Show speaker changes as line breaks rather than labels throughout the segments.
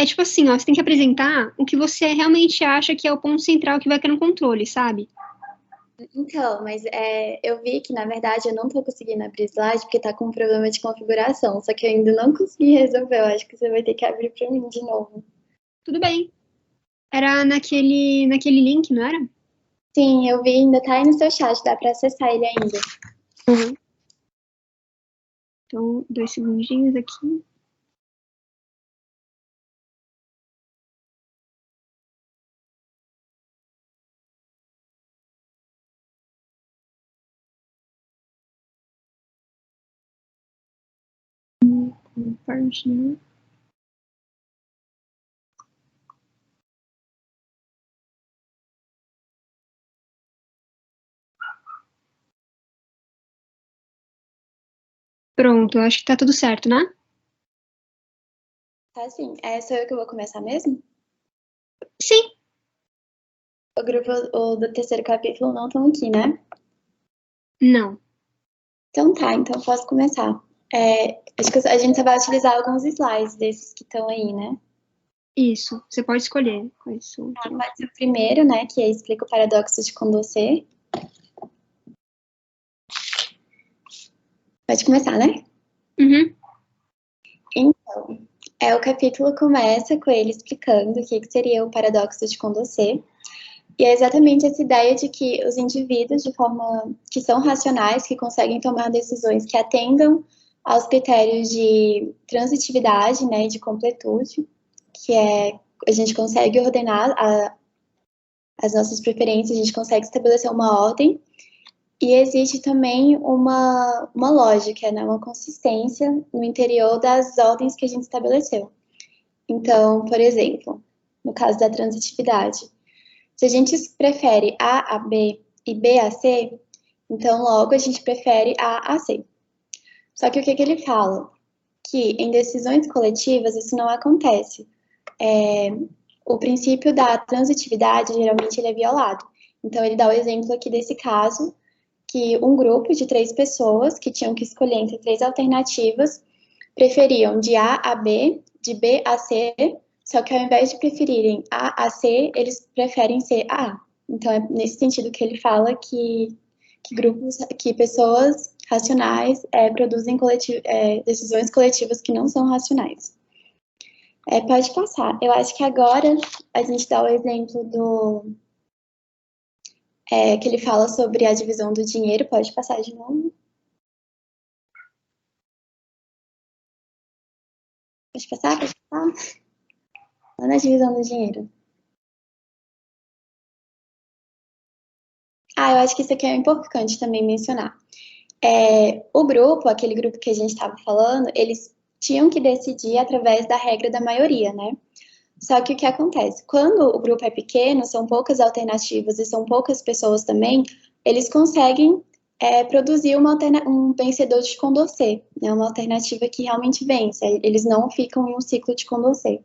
É tipo assim, ó, você tem que apresentar o que você realmente acha que é o ponto central que vai cair no controle, sabe?
Então, mas eu vi que, na verdade, eu não tô conseguindo abrir slide porque tá com um problema de configuração, só que eu ainda não consegui resolver. Eu acho que você vai ter que abrir pra mim de novo.
Tudo bem. Era naquele link, não era?
Sim, eu vi, ainda tá aí no seu chat, dá pra acessar ele ainda.
Uhum. Então, 2 segundinhos aqui. Compartilhar. Pronto, acho que tá tudo certo, né?
Tá sim. Sou eu que vou começar mesmo?
Sim.
O grupo do terceiro capítulo não estão aqui, né?
Não.
Então tá, então posso começar. Acho que a gente só vai utilizar alguns slides desses que estão aí, né?
Isso. Você pode escolher quais são.
Pode ser o primeiro, né? Que explica o paradoxo de Condorcet. Pode começar, né?
Uhum.
Então, o capítulo começa com ele explicando o que seria o paradoxo de Condorcet. E é exatamente essa ideia de que os indivíduos, de forma que são racionais, que conseguem tomar decisões que atendam aos critérios de transitividade, né, de completude, que a gente consegue ordenar as nossas preferências, a gente consegue estabelecer uma ordem, e existe também uma lógica, né, uma consistência no interior das ordens que a gente estabeleceu. Então, por exemplo, no caso da transitividade, se a gente prefere A a B e B a C, então logo a gente prefere A a C. Só que o que ele fala? Que em decisões coletivas isso não acontece. O princípio da transitividade geralmente ele é violado. Então ele dá o exemplo aqui desse caso, que um grupo de 3 pessoas que tinham que escolher entre 3 alternativas preferiam de A a B, de B a C, só que ao invés de preferirem A a C, eles preferem C a A. Então é nesse sentido que ele fala que grupos, que pessoas racionais produzem decisões coletivas que não são racionais. Pode passar. Eu acho que agora a gente dá o exemplo que ele fala sobre a divisão do dinheiro. Pode passar de novo. Pode passar? Pode passar? Lá na divisão do dinheiro. Eu acho que isso aqui é importante também mencionar. O grupo, aquele grupo que a gente estava falando, eles tinham que decidir através da regra da maioria, né? Só que o que acontece? Quando o grupo é pequeno, são poucas alternativas e são poucas pessoas também, eles conseguem produzir um vencedor de Condorcet, né? Uma alternativa que realmente vence. Eles não ficam em um ciclo de Condorcet.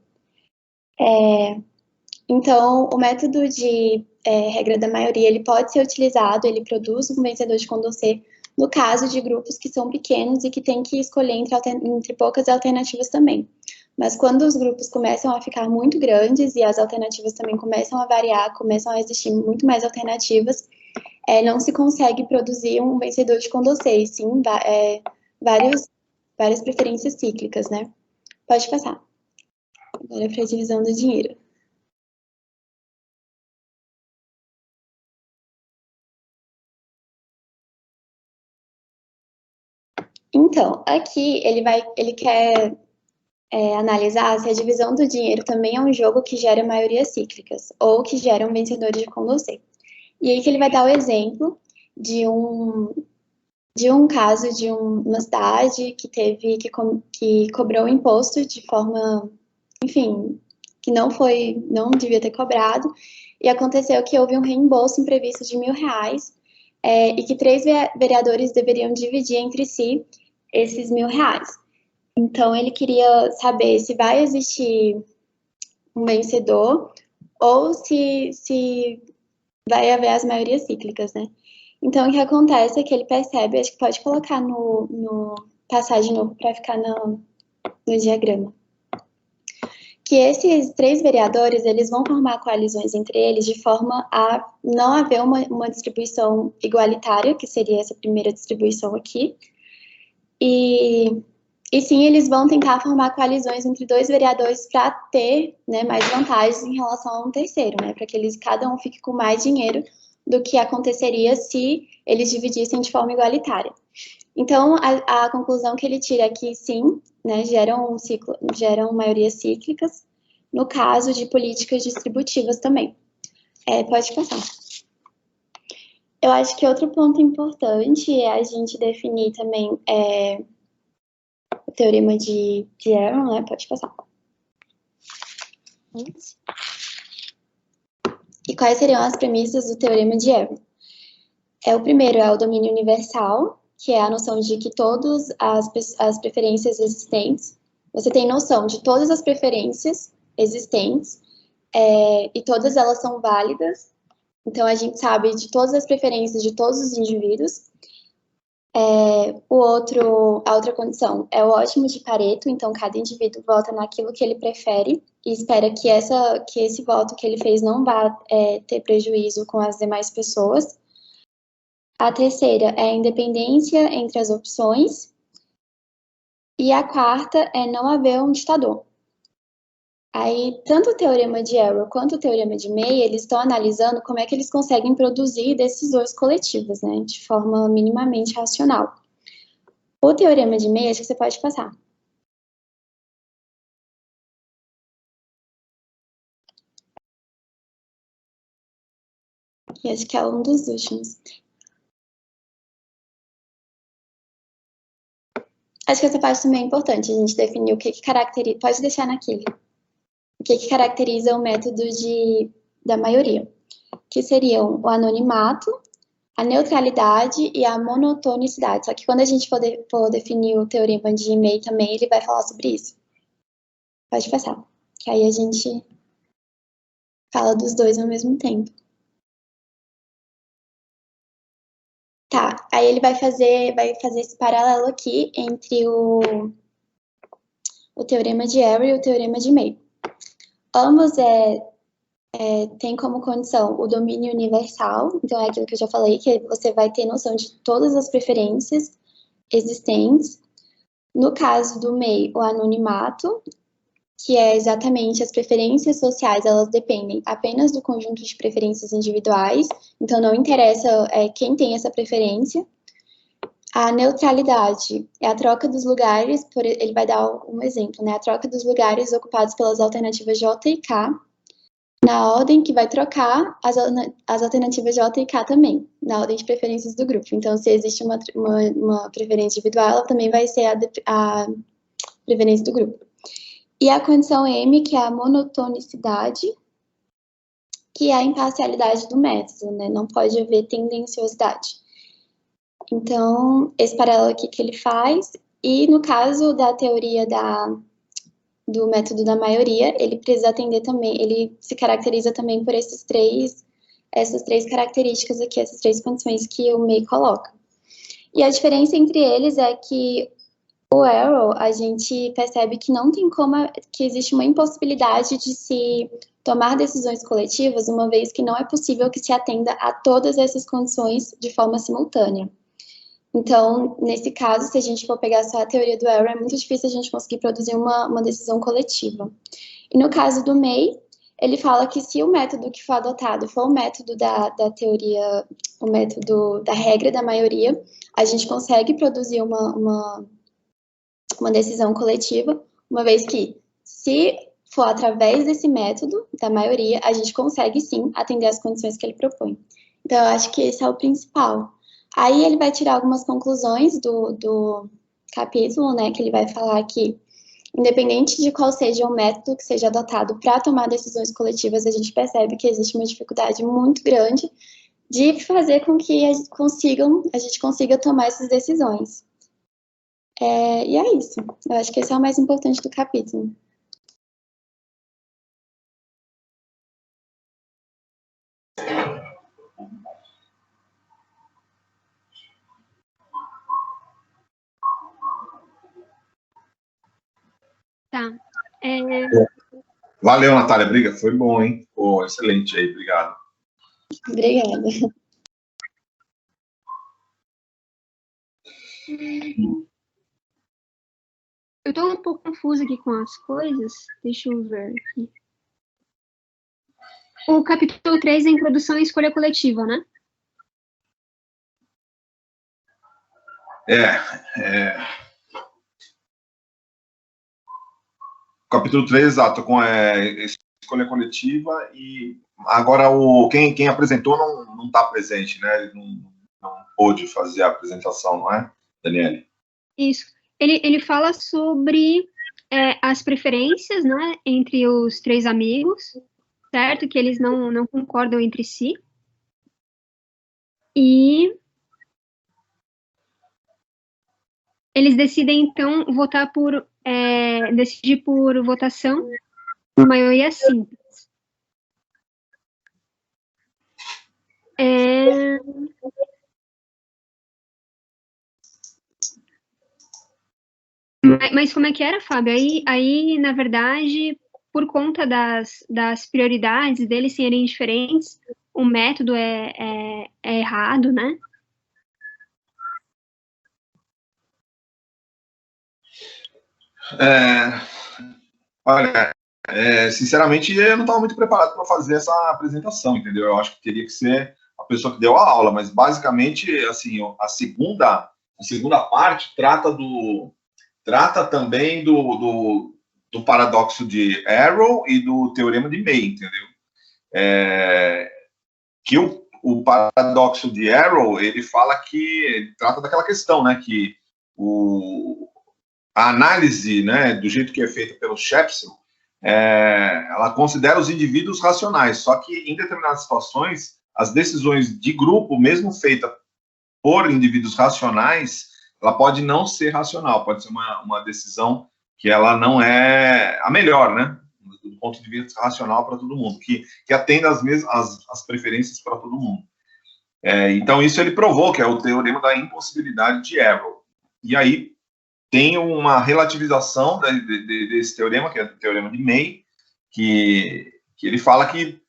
Então, o método de regra da maioria, ele pode ser utilizado, ele produz um vencedor de Condorcet no caso de grupos que são pequenos e que tem que escolher entre poucas alternativas também. Mas quando os grupos começam a ficar muito grandes e as alternativas também começam a variar, começam a existir muito mais alternativas, não se consegue produzir um vencedor de Condorcet, e sim várias preferências cíclicas, né? Pode passar. Agora para a divisão do dinheiro. Então, aqui ele quer analisar se a divisão do dinheiro também é um jogo que gera maiorias cíclicas ou que geram vencedores de Condorcet. E aí que ele vai dar o exemplo de um caso de uma cidade que cobrou imposto de forma, enfim, que não devia ter cobrado, e aconteceu que houve um reembolso imprevisto de R$ 1.000, e que 3 vereadores deveriam dividir entre si esses R$ 1.000. Então ele queria saber se vai existir um vencedor ou se vai haver as maiorias cíclicas, né? Então, o que acontece é que ele percebe, acho que pode colocar passar de novo para ficar no diagrama. que esses 3 vereadores, eles vão formar coalizões entre eles de forma a não haver uma distribuição igualitária, que seria essa primeira distribuição aqui, e sim, eles vão tentar formar coalizões entre 2 vereadores para ter, né, mais vantagens em relação a um terceiro, né, para que eles, cada um fique com mais dinheiro do que aconteceria se eles dividissem de forma igualitária. Então, a conclusão que ele tira é que, sim, né, geram maiorias cíclicas, no caso de políticas distributivas também. Pode passar. Eu acho que outro ponto importante é a gente definir também o teorema de Arrow, né? Pode passar. E quais seriam as premissas do teorema de Arrow? O primeiro é o domínio universal, que é a noção de que todas as preferências existentes, você tem noção de todas as preferências existentes, e todas elas são válidas, então a gente sabe de todas as preferências de todos os indivíduos. A outra condição é o ótimo de Pareto, então cada indivíduo vota naquilo que ele prefere e espera que esse voto que ele fez não vá ter prejuízo com as demais pessoas. A terceira é a independência entre as opções. E a quarta é não haver um ditador. Aí, tanto o teorema de Arrow quanto o teorema de May, eles estão analisando como é que eles conseguem produzir decisões coletivas, né, de forma minimamente racional. O teorema de May, acho que você pode passar. E acho que é um dos últimos. Acho que essa parte também é importante, a gente definir o que caracteriza... Pode deixar naquele. O que caracteriza o método da maioria, que seriam o anonimato, a neutralidade e a monotonicidade. Só que quando a gente for definir o teorema de May também, ele vai falar sobre isso. Pode passar. Que aí a gente fala dos dois ao mesmo tempo. Tá, aí ele vai fazer esse paralelo aqui entre o teorema de Arrow e o teorema de May. Ambos têm como condição o domínio universal, então é aquilo que eu já falei, que você vai ter noção de todas as preferências existentes. No caso do May, o anonimato, que é exatamente as preferências sociais, elas dependem apenas do conjunto de preferências individuais, então não interessa quem tem essa preferência. A neutralidade é a troca dos lugares, ele vai dar um exemplo, né? A troca dos lugares ocupados pelas alternativas J e K, na ordem que vai trocar as alternativas J e K também, na ordem de preferências do grupo. Então, se existe uma preferência individual, ela também vai ser a preferência do grupo. E a condição M, que é a monotonicidade, que é a imparcialidade do método, né? Não pode haver tendenciosidade. Então, esse paralelo aqui que ele faz, e no caso da teoria do método da maioria, ele precisa atender também, ele se caracteriza também por essas três características aqui, essas 3 condições que o May coloca. E a diferença entre eles é que o Arrow, a gente percebe que não tem que existe uma impossibilidade de se tomar decisões coletivas, uma vez que não é possível que se atenda a todas essas condições de forma simultânea. Então, nesse caso, se a gente for pegar só a teoria do Arrow, é muito difícil a gente conseguir produzir uma decisão coletiva. E no caso do May, ele fala que se o método que for adotado for o método da teoria, o método da regra da maioria, a gente consegue produzir uma decisão coletiva, uma vez que, se for através desse método da maioria, a gente consegue sim atender as condições que ele propõe. Então, eu acho que esse é o principal. Aí ele vai tirar algumas conclusões do capítulo, né, que ele vai falar que, independente de qual seja o método que seja adotado para tomar decisões coletivas, a gente percebe que existe uma dificuldade muito grande de fazer com que a gente consiga tomar essas decisões. E é isso. Eu acho que esse é o mais importante do capítulo.
Tá.
Valeu, Natália, briga, foi bom, hein? Pô, excelente aí, obrigado.
Obrigada.
Eu tô um pouco confusa aqui com as coisas. Deixa eu ver aqui. O capítulo 3 é introdução e escolha coletiva, né?
Capítulo 3, exato, com escolha coletiva, e agora quem apresentou não está presente, né? Ele não pôde fazer a apresentação, não é, Daniele?
Isso. Ele fala sobre as preferências, né, entre os três amigos, certo? Que eles não concordam entre si. E eles decidem, então, decidir por votação por maioria simples. Mas como é que era, Fábio? Aí, na verdade, por conta das prioridades deles serem diferentes, o método é errado, né?
Olha, sinceramente, eu não estava muito preparado para fazer essa apresentação, entendeu? Eu acho que teria que ser a pessoa que deu a aula, mas basicamente, assim, a segunda parte trata também do paradoxo de Arrow e do teorema de May, entendeu? Que o paradoxo de Arrow, ele fala que ele trata daquela questão, né, que a análise, né, do jeito que é feita pelo Shepson, ela considera os indivíduos racionais, só que em determinadas situações, as decisões de grupo, mesmo feitas por indivíduos racionais, ela pode não ser racional, pode ser uma decisão que ela não é a melhor, né, do ponto de vista racional para todo mundo, que atenda as preferências para todo mundo. Então, isso ele provou, que é o teorema da impossibilidade de Arrow. E aí, tem uma relativização desse teorema, que é o teorema de May, que ele fala que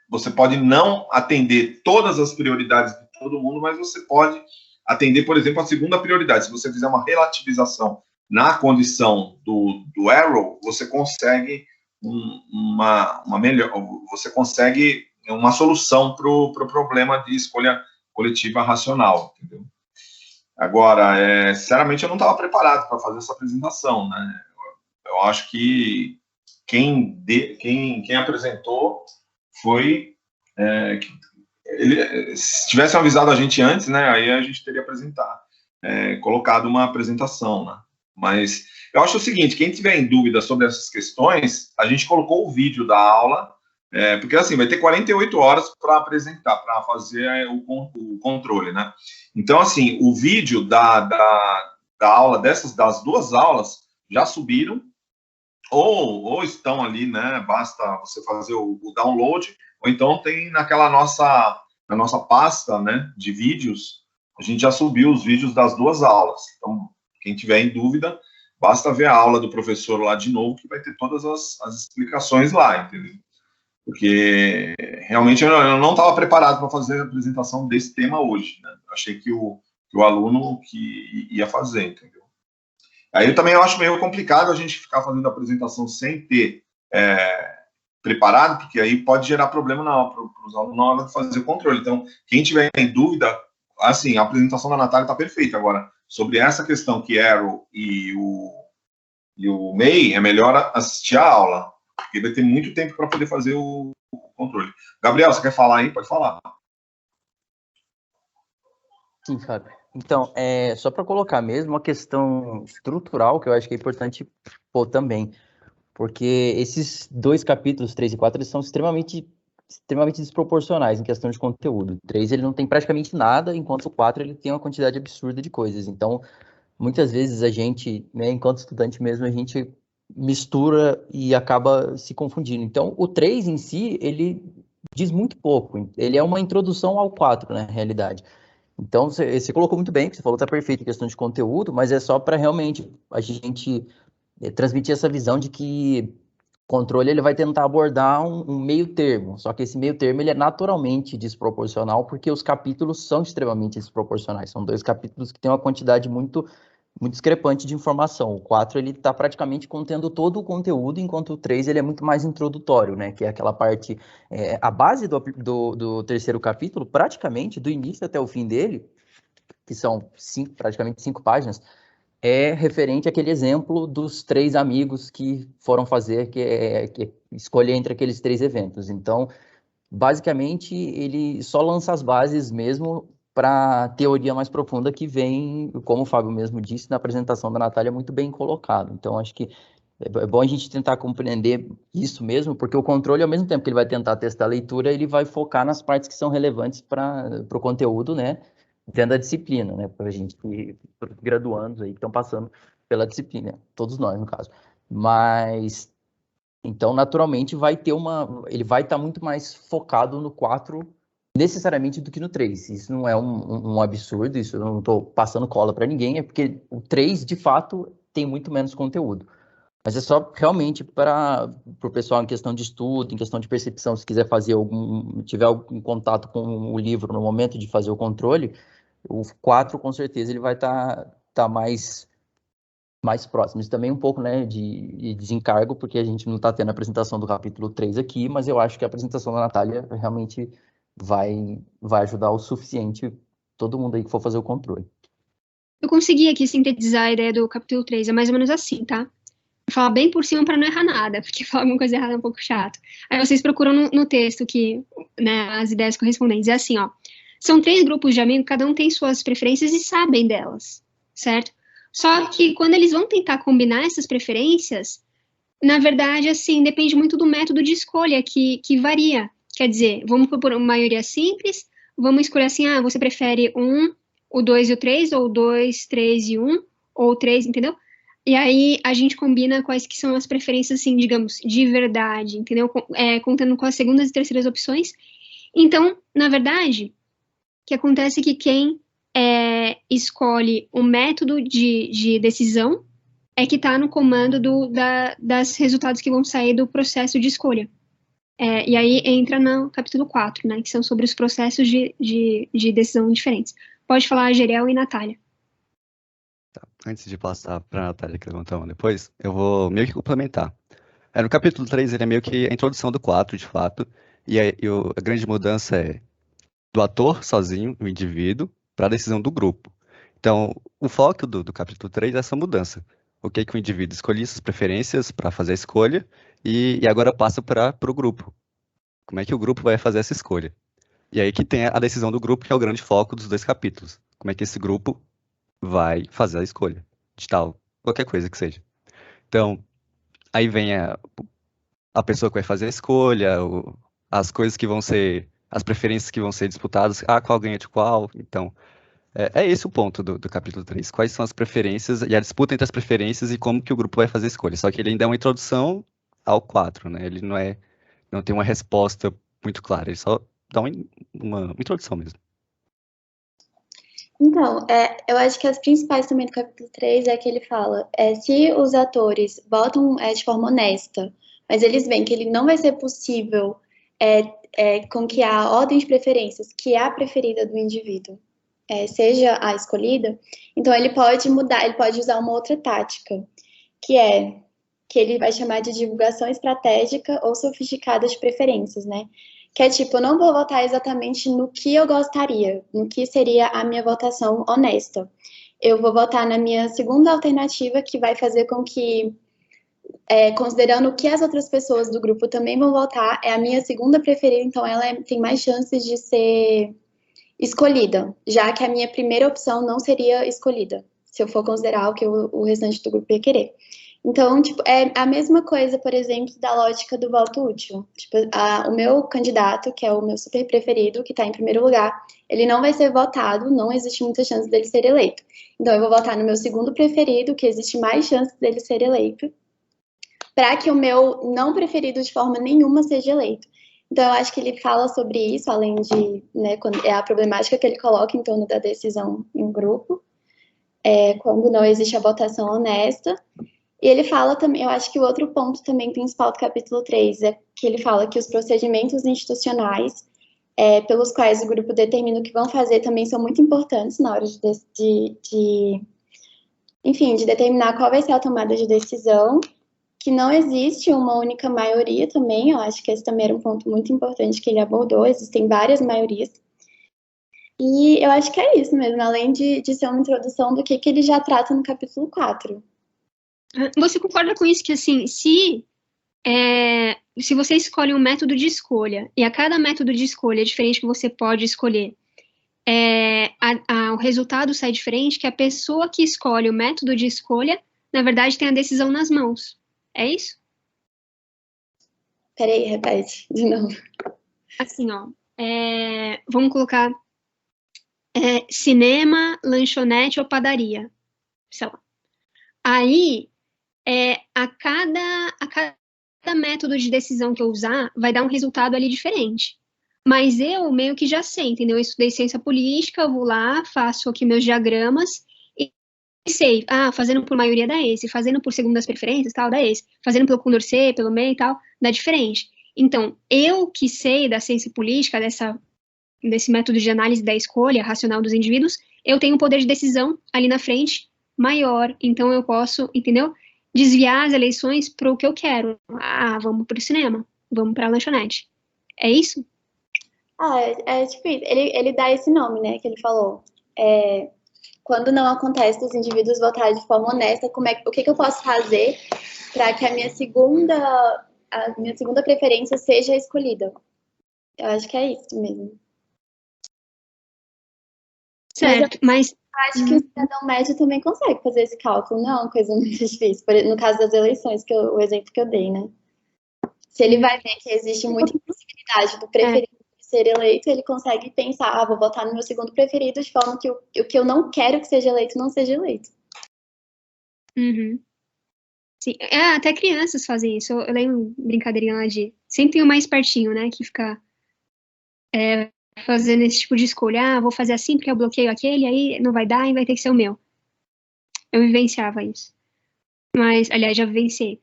você pode não atender todas as prioridades de todo mundo, mas você pode atender, por exemplo, a segunda prioridade. Se você fizer uma relativização na condição do Arrow, você consegue você consegue uma solução para o problema de escolha coletiva racional, entendeu? Agora, sinceramente, eu não estava preparado para fazer essa apresentação, né? Eu acho que quem apresentou foi... se tivessem avisado a gente antes, né, aí a gente teria colocado uma apresentação, né? Mas eu acho o seguinte, quem tiver em dúvida sobre essas questões, a gente colocou o vídeo da aula, porque assim, vai ter 48 horas para apresentar, para fazer o controle, né? Então, assim, o vídeo da aula, das duas aulas, já subiram, ou estão ali, né? Basta você fazer o download, ou então tem na nossa pasta, né, de vídeos, a gente já subiu os vídeos das duas aulas. Então, quem tiver em dúvida, basta ver a aula do professor lá de novo, que vai ter todas as explicações lá, entendeu? Porque realmente eu não estava preparado para fazer a apresentação desse tema hoje, né? Achei que o aluno que ia fazer, entendeu? Aí eu acho meio complicado a gente ficar fazendo a apresentação sem ter preparado, porque aí pode gerar problema para os alunos na hora de fazer o controle. Então, quem tiver em dúvida, assim, a apresentação da Natália está perfeita. Agora, sobre essa questão que Arrow e o May, é melhor assistir a aula, porque vai ter muito tempo para poder fazer o controle. Gabriel, você quer falar aí? Pode falar.
Sim, Fábio. Então, só para colocar mesmo uma questão estrutural, que eu acho que é importante pôr também, porque esses dois capítulos, 3 e 4, eles são extremamente desproporcionais em questão de conteúdo. O 3, ele não tem praticamente nada, enquanto o 4, ele tem uma quantidade absurda de coisas. Então, muitas vezes a gente, né, enquanto estudante mesmo, a gente mistura e acaba se confundindo. Então, o 3 em si, ele diz muito pouco. Ele é uma introdução ao 4, na realidade. Então, você colocou muito bem, que você falou está perfeito em questão de conteúdo, mas é só para realmente a gente transmitir essa visão de que controle ele vai tentar abordar um meio termo, só que esse meio termo ele é naturalmente desproporcional, porque os capítulos são extremamente desproporcionais. São 2 capítulos que têm uma quantidade muito discrepante de informação. O 4 ele está praticamente contendo todo o conteúdo, enquanto o 3 ele é muito mais introdutório, né? Que é aquela parte, a base do terceiro capítulo, praticamente, do início até o fim dele, que são praticamente 5 páginas, é referente àquele exemplo dos 3 amigos que foram fazer, que escolher entre aqueles 3 eventos. Então, basicamente, ele só lança as bases mesmo para a teoria mais profunda que vem, como o Fábio mesmo disse, na apresentação da Natália, muito bem colocado. Então, acho que é bom a gente tentar compreender isso mesmo, porque o controle, ao mesmo tempo que ele vai tentar testar a leitura, ele vai focar nas partes que são relevantes para o conteúdo, né? Dentro da disciplina, né? Para a gente, para os graduandos aí que estão passando pela disciplina, todos nós, no caso. Mas, então, naturalmente, ele vai estar muito mais focado no 4, necessariamente, do que no 3. Isso não é um absurdo, isso eu não estou passando cola para ninguém, é porque o 3, de fato, tem muito menos conteúdo. Mas é só realmente para o pessoal em questão de estudo, em questão de percepção, se quiser fazer tiver algum contato com o livro no momento de fazer o controle, o 4, com certeza, ele vai tá mais próximo. Isso também um pouco, né, de desencargo, porque a gente não está tendo a apresentação do capítulo 3 aqui, mas eu acho que a apresentação da Natália realmente vai ajudar o suficiente todo mundo aí que for fazer o controle.
Eu consegui aqui sintetizar a ideia do capítulo 3, é mais ou menos assim, tá? Vou falar bem por cima para não errar nada, porque falar alguma coisa errada é um pouco chato. Aí vocês procuram no texto né, as ideias correspondentes. É assim, ó. São 3 grupos de amigos, cada um tem suas preferências e sabem delas, certo? Só que quando eles vão tentar combinar essas preferências, na verdade, assim, depende muito do método de escolha que varia. Quer dizer, vamos por uma maioria simples, vamos escolher assim, você prefere o 2 e o 3, ou 2, 3 e 1, ou 3, entendeu? E aí a gente combina quais que são as preferências, assim, digamos, de verdade, entendeu? Contando com as segundas e terceiras opções. Então, na verdade, o que acontece é que quem escolhe o método de decisão é que está no comando das resultados que vão sair do processo de escolha. E aí entra no capítulo 4, né, que são sobre os processos de decisão diferentes. Pode falar, Geriel e Natália.
Tá. Antes de passar para a Natália, que levantou a mão depois, eu vou meio que complementar. No capítulo 3, ele é meio que a introdução do 4, de fato, e a grande mudança é do ator sozinho, o indivíduo, para a decisão do grupo. Então, o foco do capítulo 3 é essa mudança. O que o indivíduo escolhia suas preferências para fazer a escolha, e agora passa para o grupo. Como é que o grupo vai fazer essa escolha? E aí que tem a decisão do grupo, que é o grande foco dos 2 capítulos. Como é que esse grupo vai fazer a escolha de tal, qualquer coisa que seja. Então, aí vem a pessoa que vai fazer a escolha, as coisas que vão ser, as preferências que vão ser disputadas, qual ganha de qual. Então, é esse o ponto do capítulo 3. Quais são as preferências e a disputa entre as preferências e como que o grupo vai fazer a escolha. Só que ele ainda é uma introdução ao 4, né? Ele não tem uma resposta muito clara, ele só dá uma introdução mesmo.
Então, eu acho que as principais também do capítulo 3 é que ele fala, se os atores votam de forma honesta, mas eles veem que ele não vai ser possível com que a ordem de preferências, que é a preferida do indivíduo, seja a escolhida, então ele pode mudar, ele pode usar uma outra tática, que ele vai chamar de divulgação estratégica ou sofisticada de preferências, né? Que é tipo, eu não vou votar exatamente no que eu gostaria, no que seria a minha votação honesta. Eu vou votar na minha segunda alternativa, que vai fazer com que, considerando o que as outras pessoas do grupo também vão votar, é a minha segunda preferida, então ela tem mais chances de ser escolhida, já que a minha primeira opção não seria escolhida, se eu for considerar o que o restante do grupo ia querer. Então, tipo, é a mesma coisa, por exemplo, da lógica do voto útil. Tipo, o meu candidato, que é o meu super preferido, que está em primeiro lugar, ele não vai ser votado, não existe muita chance dele ser eleito. Então, eu vou votar no meu segundo preferido, que existe mais chance dele ser eleito, para que o meu não preferido de forma nenhuma seja eleito. Então, eu acho que ele fala sobre isso, além de, né, a problemática que ele coloca em torno da decisão em grupo, quando não existe a votação honesta. E ele fala também, eu acho que o outro ponto também principal do capítulo 3 é que ele fala que os procedimentos institucionais pelos quais o grupo determina o que vão fazer também são muito importantes na hora enfim, de determinar qual vai ser a tomada de decisão, que não existe uma única maioria também, eu acho que esse também era um ponto muito importante que ele abordou, existem várias maiorias. E eu acho que é isso mesmo, além de ser uma introdução do que ele já trata no capítulo 4.
Você concorda com isso, que assim, se você escolhe um método de escolha, e a cada método de escolha diferente que você pode escolher, o resultado sai diferente, que a pessoa que escolhe o método de escolha, na verdade, tem a decisão nas mãos. É isso?
Peraí, repete de novo.
Assim, ó, vamos colocar cinema, lanchonete ou padaria, sei lá. Aí, a cada método de decisão que eu usar, vai dar um resultado ali diferente. Mas eu meio que já sei, entendeu? Eu estudei ciência política, eu vou lá, faço aqui meus diagramas e sei, fazendo por maioria dá esse, fazendo por segundas preferências, tal, dá esse, fazendo pelo Condorcet, pelo meio e tal, dá diferente. Então, eu que sei da ciência política, desse método de análise da escolha racional dos indivíduos, eu tenho um poder de decisão ali na frente maior. Então, eu posso, entendeu? Desviar as eleições para o que eu quero. Vamos para o cinema, vamos para a lanchonete. É isso?
Tipo isso. Ele dá esse nome, né, que ele falou. Quando não acontece dos indivíduos votarem de forma honesta, o que eu posso fazer para que a minha segunda preferência seja escolhida? Eu acho que é isso mesmo.
Certo, mas
acho que o cidadão médio também consegue fazer esse cálculo, não é uma coisa muito difícil. No caso das eleições, o exemplo que eu dei, né? Se ele vai ver que existe muita impossibilidade do preferido ser eleito, ele consegue pensar, vou votar no meu segundo preferido, de forma que o que eu não quero que seja eleito, não seja eleito.
Uhum. Sim, até crianças fazem isso. Eu lembro brincadeirinha lá de... Sempre tem o mais espertinho, né, que fica fazendo esse tipo de escolha. Vou fazer assim porque eu bloqueio aquele, aí não vai dar e vai ter que ser o meu. Eu vivenciava isso. Mas, aliás, já vivenciei.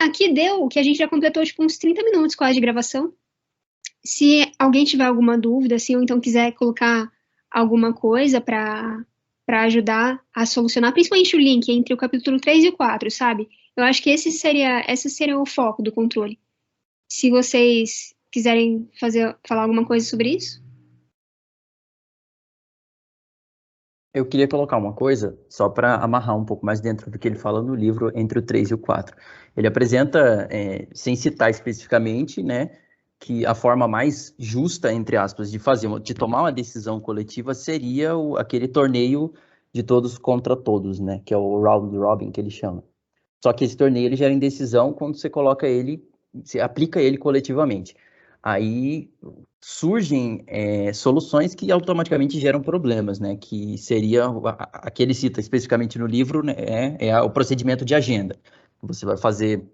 Aqui deu que a gente já completou, tipo, uns 30 minutos quase de gravação. Se alguém tiver alguma dúvida, assim, ou então quiser colocar alguma coisa para ajudar a solucionar, principalmente o link entre o capítulo 3 e o 4, sabe? Eu acho que esse seria o foco do controle. Se vocês quiserem falar alguma coisa sobre isso.
Eu queria colocar uma coisa, só para amarrar um pouco mais dentro do que ele fala no livro, entre o 3 e o 4. Ele apresenta, sem citar especificamente, né, que a forma mais justa, entre aspas, de tomar uma decisão coletiva seria aquele torneio de todos contra todos, né, que é o round robin que ele chama. Só que esse torneio ele gera indecisão quando você aplica ele coletivamente. Aí surgem soluções que automaticamente geram problemas, né? Que seria a que ele cita especificamente no livro, né? O procedimento de agenda. Você vai fazer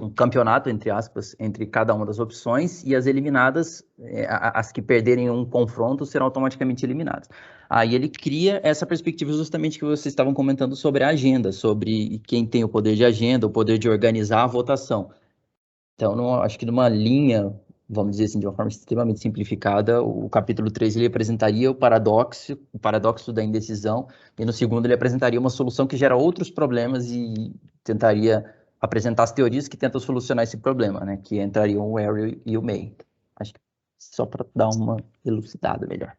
um campeonato, entre aspas, entre cada uma das opções, e as eliminadas, as que perderem um confronto, serão automaticamente eliminadas. Aí ele cria essa perspectiva justamente que vocês estavam comentando sobre a agenda, sobre quem tem o poder de agenda, o poder de organizar a votação. Então, acho que numa linha, vamos dizer assim, de uma forma extremamente simplificada, o capítulo 3 ele apresentaria o paradoxo da indecisão, e no segundo ele apresentaria uma solução que gera outros problemas e tentaria apresentar as teorias que tentam solucionar esse problema, né? Que entrariam o Harry e o May. Acho que só para dar uma elucidada melhor.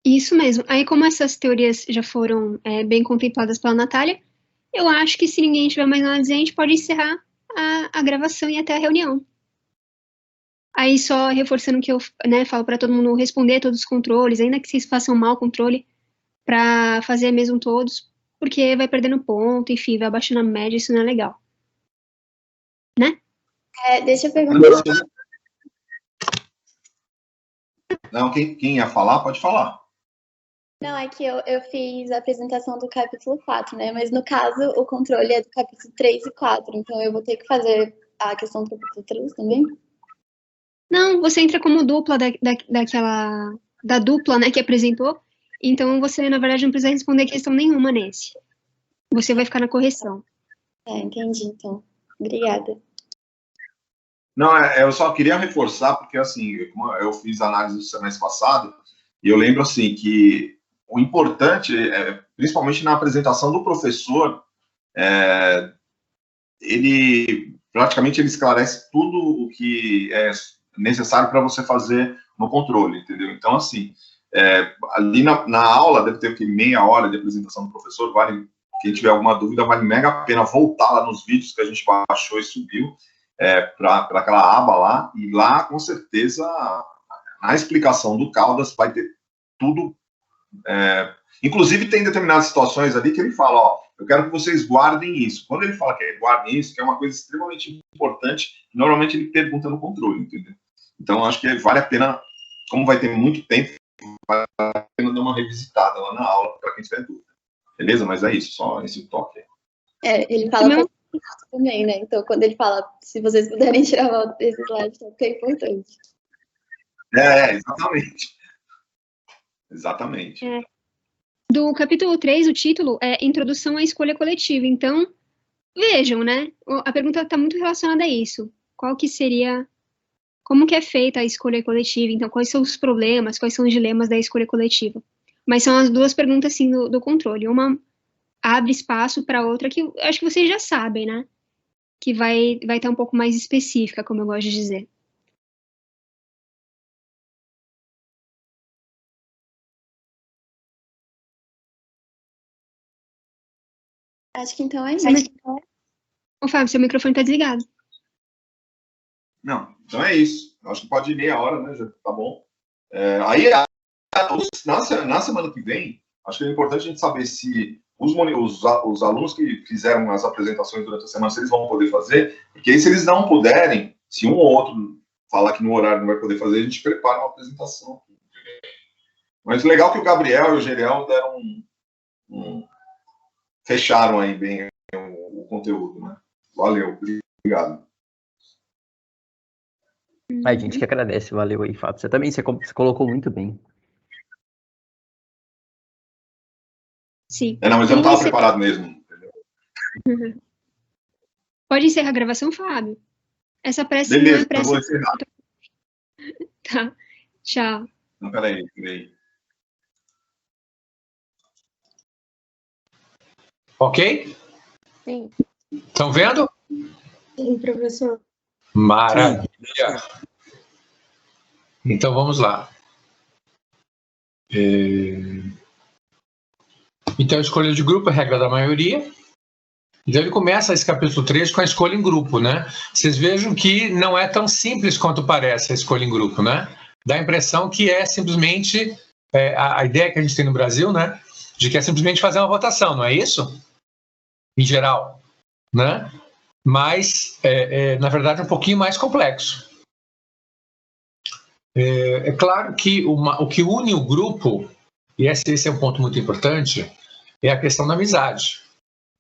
Isso mesmo. Aí, como essas teorias já foram bem contempladas pela Natália, eu acho que se ninguém tiver mais nada a dizer, a gente pode encerrar a gravação e até a reunião. Aí, só reforçando que eu falo para todo mundo responder todos os controles, ainda que vocês façam mal o controle, para fazer mesmo todos, porque vai perdendo ponto, enfim, vai abaixando a média, isso não é legal. Né?
Deixa eu perguntar.
Não, quem ia falar, pode falar.
Não, é que eu fiz a apresentação do capítulo 4, né? Mas no caso, o controle é do capítulo 3 e 4, então eu vou ter que fazer a questão do capítulo 3 também?
Não, você entra como dupla da dupla, né, que apresentou, então você, na verdade, não precisa responder questão nenhuma nesse. Você vai ficar na correção.
Entendi, então. Obrigada.
Não, eu só queria reforçar, porque assim, eu fiz análise do semestre passado, e eu lembro assim que o importante, principalmente na apresentação do professor, ele praticamente ele esclarece tudo o que é necessário para você fazer no controle, entendeu? Então, assim, ali na aula, deve ter meia hora de apresentação do professor, quem tiver alguma dúvida, vale mega a pena voltar lá nos vídeos que a gente baixou e subiu, para aquela aba lá, e lá, com certeza, na explicação do Caldas, vai ter tudo. Inclusive, tem determinadas situações ali que ele fala, ó, eu quero que vocês guardem isso. Quando ele fala que guardem isso, que é uma coisa extremamente importante, normalmente ele pergunta no controle, entendeu? Então, acho que vale a pena, como vai ter muito tempo, vale a pena dar uma revisitada lá na aula, para quem tiver dúvida. Beleza? Mas é isso, só esse toque.
Ele fala também, né? Então, quando ele fala, se vocês puderem tirar a volta desse slide, que é importante.
Exatamente. Exatamente.
Do capítulo 3, o título é Introdução à Escolha Coletiva. Então, vejam, né? A pergunta está muito relacionada a isso. Qual que seria... Como que é feita a escolha coletiva? Então, quais são os problemas, quais são os dilemas da escolha coletiva? Mas são as duas perguntas, sim, do controle. Uma abre espaço para a outra, que acho que vocês já sabem, né? Que vai estar um pouco mais específica, como eu gosto de dizer.
Acho que então é isso.
Ô, Fábio, seu microfone está desligado.
Não, então é isso. Acho que pode ir meia hora, né? Já tá bom. Aí, na semana que vem, acho que é importante a gente saber se os alunos que fizeram as apresentações durante a semana, se eles vão poder fazer, porque aí se eles não puderem, se um ou outro falar que no horário não vai poder fazer, a gente prepara uma apresentação. Mas legal que o Gabriel e o Geriel deram fecharam aí bem o conteúdo, né? Valeu, obrigado.
A gente que agradece, valeu aí, Fábio. Você também, você colocou muito bem.
Sim.
Não, mas eu não estava preparado mesmo. Entendeu?
Pode encerrar a gravação, Fábio? Essa pressa
Beleza,
não é pressa.
Eu vou encerrar.
Tá, tchau.
Não, peraí.
Ok?
Sim.
Estão vendo?
Sim, professor.
Maravilha. Então, vamos lá. Então, a escolha de grupo é a regra da maioria. Então, ele começa esse capítulo 3 com a escolha em grupo, né? Vocês vejam que não é tão simples quanto parece a escolha em grupo, né? Dá a impressão que é simplesmente a ideia que a gente tem no Brasil, né? De que é simplesmente fazer uma votação, não é isso? Em geral, né? Mas, na verdade, é um pouquinho mais complexo. É claro que o que une o grupo, e esse é um ponto muito importante, é a questão da amizade.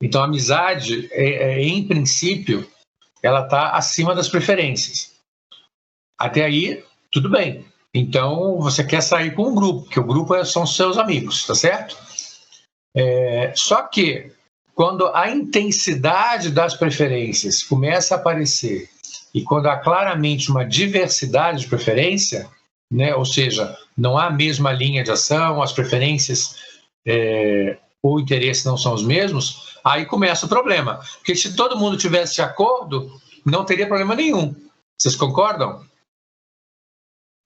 Então, a amizade, em princípio, ela está acima das preferências. Até aí, tudo bem. Então, você quer sair com um grupo, porque o grupo são seus amigos, tá certo? Só que, quando a intensidade das preferências começa a aparecer e quando há claramente uma diversidade de preferência, né, ou seja, não há a mesma linha de ação, as preferências ou interesses não são os mesmos, aí começa o problema. Porque se todo mundo tivesse de acordo, não teria problema nenhum. Vocês concordam?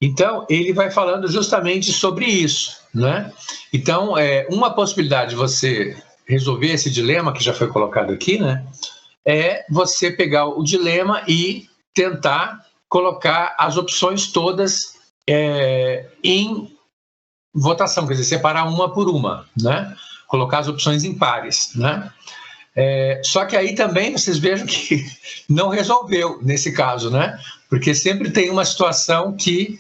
Então, ele vai falando justamente sobre isso, né? Então, uma possibilidade de você resolver esse dilema que já foi colocado aqui, né? É você pegar o dilema e tentar colocar as opções todas em votação, quer dizer, separar uma por uma, né? Colocar as opções em pares, né? Só que aí também vocês vejam que não resolveu nesse caso, né? Porque sempre tem uma situação que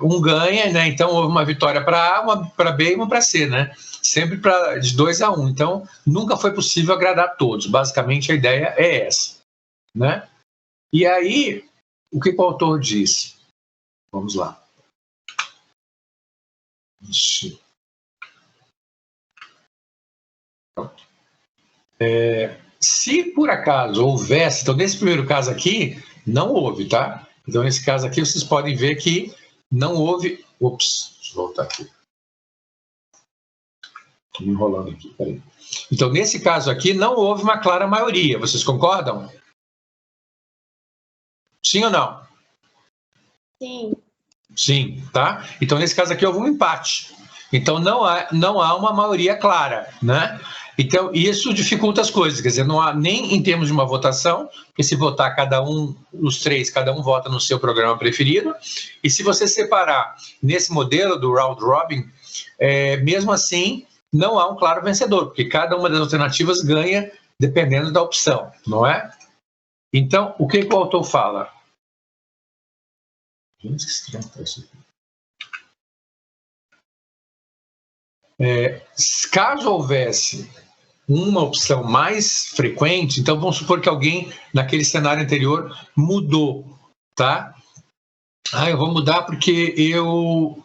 um ganha, né? Então houve uma vitória para A, uma para B e uma para C, né? Sempre de 2-1. Então nunca foi possível agradar todos. Basicamente a ideia é essa, né? E aí o que o autor diz? Vamos lá. Se por acaso houvesse, então nesse primeiro caso aqui, não houve, tá? Então nesse caso aqui vocês podem ver que não houve... Ops, deixa eu voltar aqui. Estou me enrolando aqui, peraí. Então nesse caso aqui não houve uma clara maioria, vocês concordam? Sim ou não?
Sim.
Sim, tá? Então nesse caso aqui houve um empate. Então não há uma maioria clara, né? Então, isso dificulta as coisas, quer dizer, não há nem em termos de uma votação, porque se votar cada um, os três, cada um vota no seu programa preferido, e se você separar nesse modelo do round robin, mesmo assim, não há um claro vencedor, porque cada uma das alternativas ganha dependendo da opção, não é? Então, o que o autor fala? Gente, que estranho tá isso aqui. Caso houvesse uma opção mais frequente, então vamos supor que alguém naquele cenário anterior mudou, tá? Eu vou mudar porque eu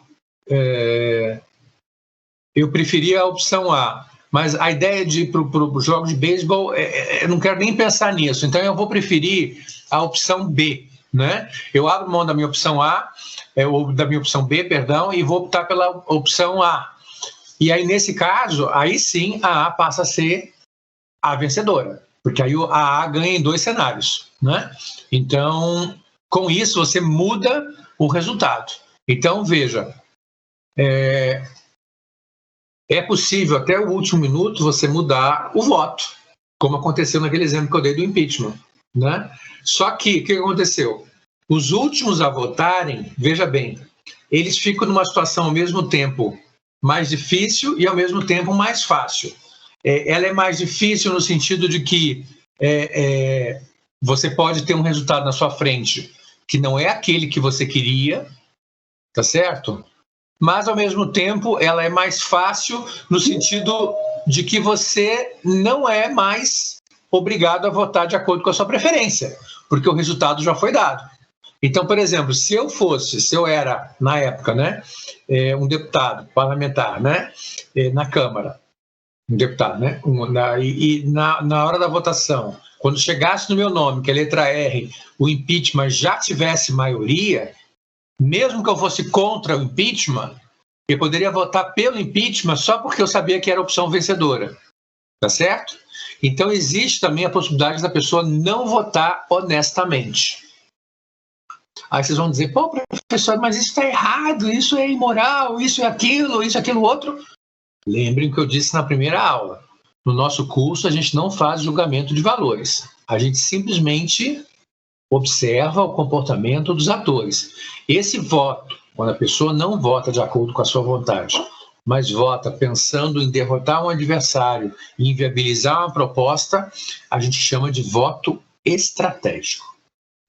preferia a opção A, mas a ideia de ir para o jogo de beisebol, eu não quero nem pensar nisso, então eu vou preferir a opção B, né? Eu abro mão da minha opção A, ou da minha opção B, perdão, e vou optar pela opção A. E aí, nesse caso, aí sim a A passa a ser a vencedora, porque aí a A ganha em 2 cenários, né? Então, com isso, você muda o resultado. Então, veja, é possível até o último minuto você mudar o voto, como aconteceu naquele exemplo que eu dei do impeachment, né? Só que, o que aconteceu? Os últimos a votarem, veja bem, eles ficam numa situação ao mesmo tempo mais difícil e ao mesmo tempo mais fácil. Ela é mais difícil no sentido de que você pode ter um resultado na sua frente que não é aquele que você queria, tá certo? Mas ao mesmo tempo ela é mais fácil no sentido de que você não é mais obrigado a votar de acordo com a sua preferência, porque o resultado já foi dado. Então, por exemplo, se eu era, na época, né, um deputado parlamentar, né, na Câmara, um deputado, né, na hora da votação, quando chegasse no meu nome, que é a letra R, o impeachment já tivesse maioria, mesmo que eu fosse contra o impeachment, eu poderia votar pelo impeachment só porque eu sabia que era a opção vencedora, tá certo? Então, existe também a possibilidade da pessoa não votar honestamente. Aí vocês vão dizer, pô, professor, mas isso está errado, isso é imoral, isso é aquilo outro. Lembrem o que eu disse na primeira aula. No nosso curso, a gente não faz julgamento de valores. A gente simplesmente observa o comportamento dos atores. Esse voto, quando a pessoa não vota de acordo com a sua vontade, mas vota pensando em derrotar um adversário e inviabilizar uma proposta, a gente chama de voto estratégico.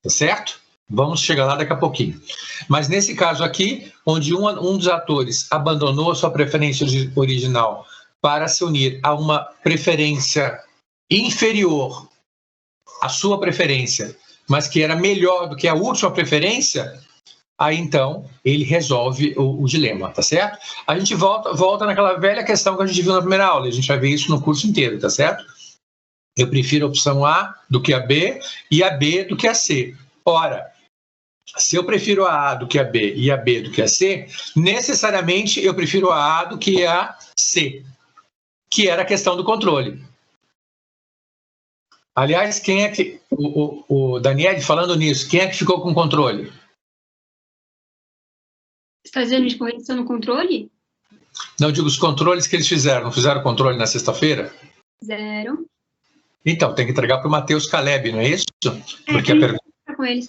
Tá certo? Vamos chegar lá daqui a pouquinho. Mas nesse caso aqui, onde um dos atores abandonou a sua preferência original para se unir a uma preferência inferior à sua preferência, mas que era melhor do que a última preferência, aí então ele resolve o dilema, tá certo? A gente volta naquela velha questão que a gente viu na primeira aula, a gente vai ver isso no curso inteiro, tá certo? Eu prefiro a opção A do que a B e a B do que a C. Ora, se eu prefiro a do que a B e a B do que a C, necessariamente eu prefiro a do que a C, que era a questão do controle. Aliás, quem é que... O Daniel, falando nisso, quem é que ficou com o controle?
Você está dizendo de correção no controle?
Não, digo os controles que eles fizeram. Não fizeram controle na sexta-feira?
Fizeram.
Então, tem que entregar para o Matheus Caleb, não é isso? Porque a pergunta...
com eles,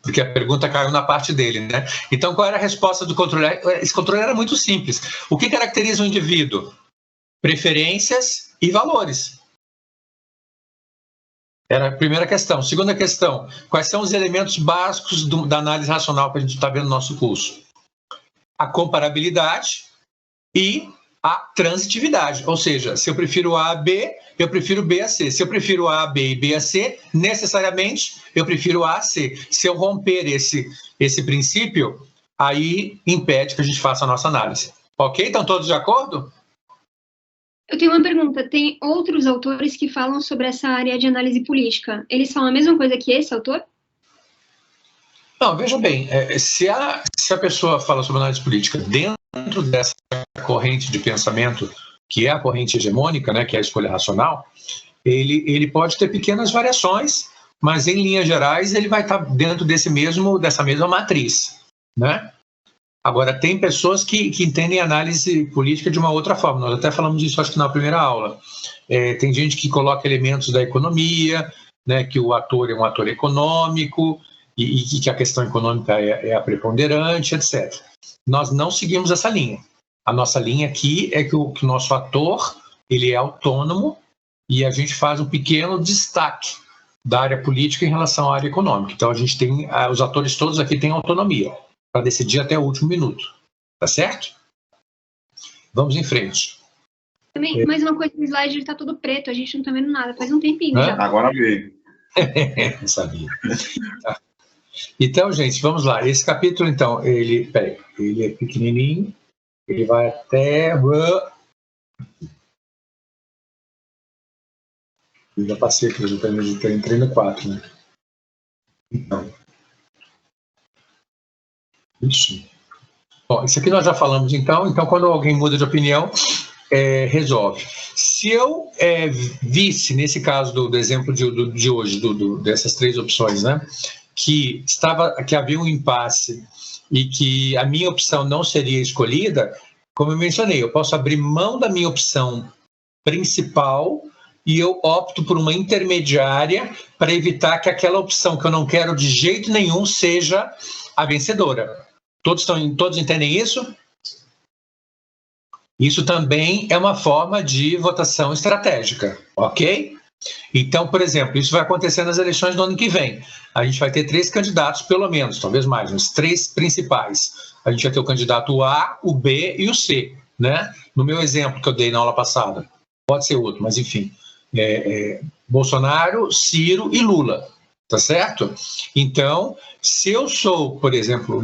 Porque a pergunta caiu na parte dele, né? Então, qual era a resposta do controle? Esse controle era muito simples. O que caracteriza um indivíduo? Preferências e valores. Era a primeira questão. Segunda questão, quais são os elementos básicos da análise racional que a gente está vendo no nosso curso? A comparabilidade e a transitividade. Ou seja, se eu prefiro A a B, eu prefiro B a C. Se eu prefiro A a B e B a C, necessariamente eu prefiro A a C. Se eu romper esse princípio, aí impede que a gente faça a nossa análise. Ok? Estão todos de acordo?
Eu tenho uma pergunta. Tem outros autores que falam sobre essa área de análise política. Eles falam a mesma coisa que esse autor?
Não, veja bem, se a pessoa fala sobre análise política dentro dessa corrente de pensamento, que é a corrente hegemônica, né, que é a escolha racional, ele pode ter pequenas variações, mas em linhas gerais ele vai estar dentro dessa mesma matriz, né? Agora, tem pessoas que entendem análise política de uma outra forma. Nós até falamos disso, acho que na primeira aula. Tem gente que coloca elementos da economia, né, que o ator é um ator econômico e que a questão econômica é a preponderante, etc. Nós não seguimos essa linha. A nossa linha aqui é que o nosso ator ele é autônomo e a gente faz um pequeno destaque da área política em relação à área econômica. Então, a gente tem, os atores todos aqui têm autonomia para decidir até o último minuto. Tá certo? Vamos em frente.
Também, mais uma coisa, o slide está todo preto, a gente não está vendo nada, faz um tempinho já.
Agora veio.
Não sabia. Tá. Então, gente, vamos lá. Esse capítulo, então, ele é pequenininho, ele vai até... Eu já passei aqui, eu entrei no 4, né? Então... Isso. Bom, isso aqui nós já falamos, então quando alguém muda de opinião, resolve. Se eu visse, nesse caso do exemplo de hoje, dessas 3 opções, né, que havia um impasse e que a minha opção não seria escolhida, como eu mencionei, eu posso abrir mão da minha opção principal e eu opto por uma intermediária para evitar que aquela opção que eu não quero de jeito nenhum seja a vencedora. Todos entendem isso? Isso também é uma forma de votação estratégica, ok? Então, por exemplo, isso vai acontecer nas eleições do ano que vem. A gente vai ter 3 candidatos, pelo menos, talvez mais, uns 3 principais. A gente vai ter o candidato A, o B e o C, né? No meu exemplo que eu dei na aula passada. Pode ser outro, mas enfim. Bolsonaro, Ciro e Lula. Tá certo? Então, se eu sou, por exemplo,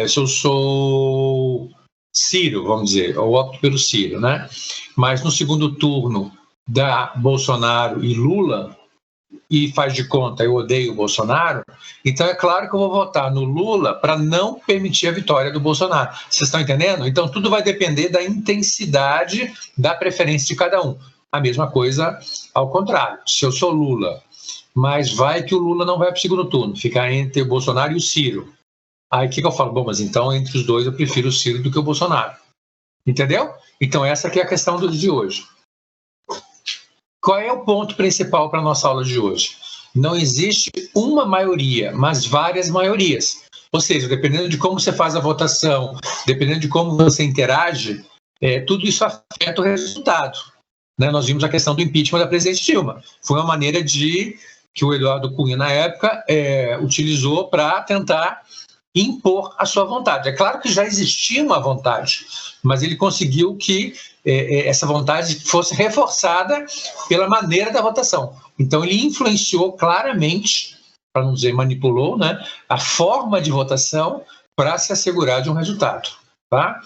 se eu sou Ciro, vamos dizer, eu opto pelo Ciro, né? Mas no segundo turno dá Bolsonaro e Lula, e faz de conta, eu odeio o Bolsonaro, então é claro que eu vou votar no Lula para não permitir a vitória do Bolsonaro. Vocês estão entendendo? Então, tudo vai depender da intensidade da preferência de cada um. A mesma coisa ao contrário. Se eu sou Lula, mas vai que o Lula não vai para o segundo turno, fica entre o Bolsonaro e o Ciro. Aí o que eu falo? Bom, mas então entre os dois eu prefiro o Ciro do que o Bolsonaro. Entendeu? Então essa aqui é a questão de hoje. Qual é o ponto principal para a nossa aula de hoje? Não existe uma maioria, mas várias maiorias. Ou seja, dependendo de como você faz a votação, dependendo de como você interage, tudo isso afeta o resultado. Né? Nós vimos a questão do impeachment da presidente Dilma. Foi uma maneira que o Eduardo Cunha, na época, utilizou para tentar impor a sua vontade. É claro que já existia uma vontade, mas ele conseguiu que essa vontade fosse reforçada pela maneira da votação. Então, ele influenciou claramente, para não dizer manipulou, né, a forma de votação para se assegurar de um resultado. Tá?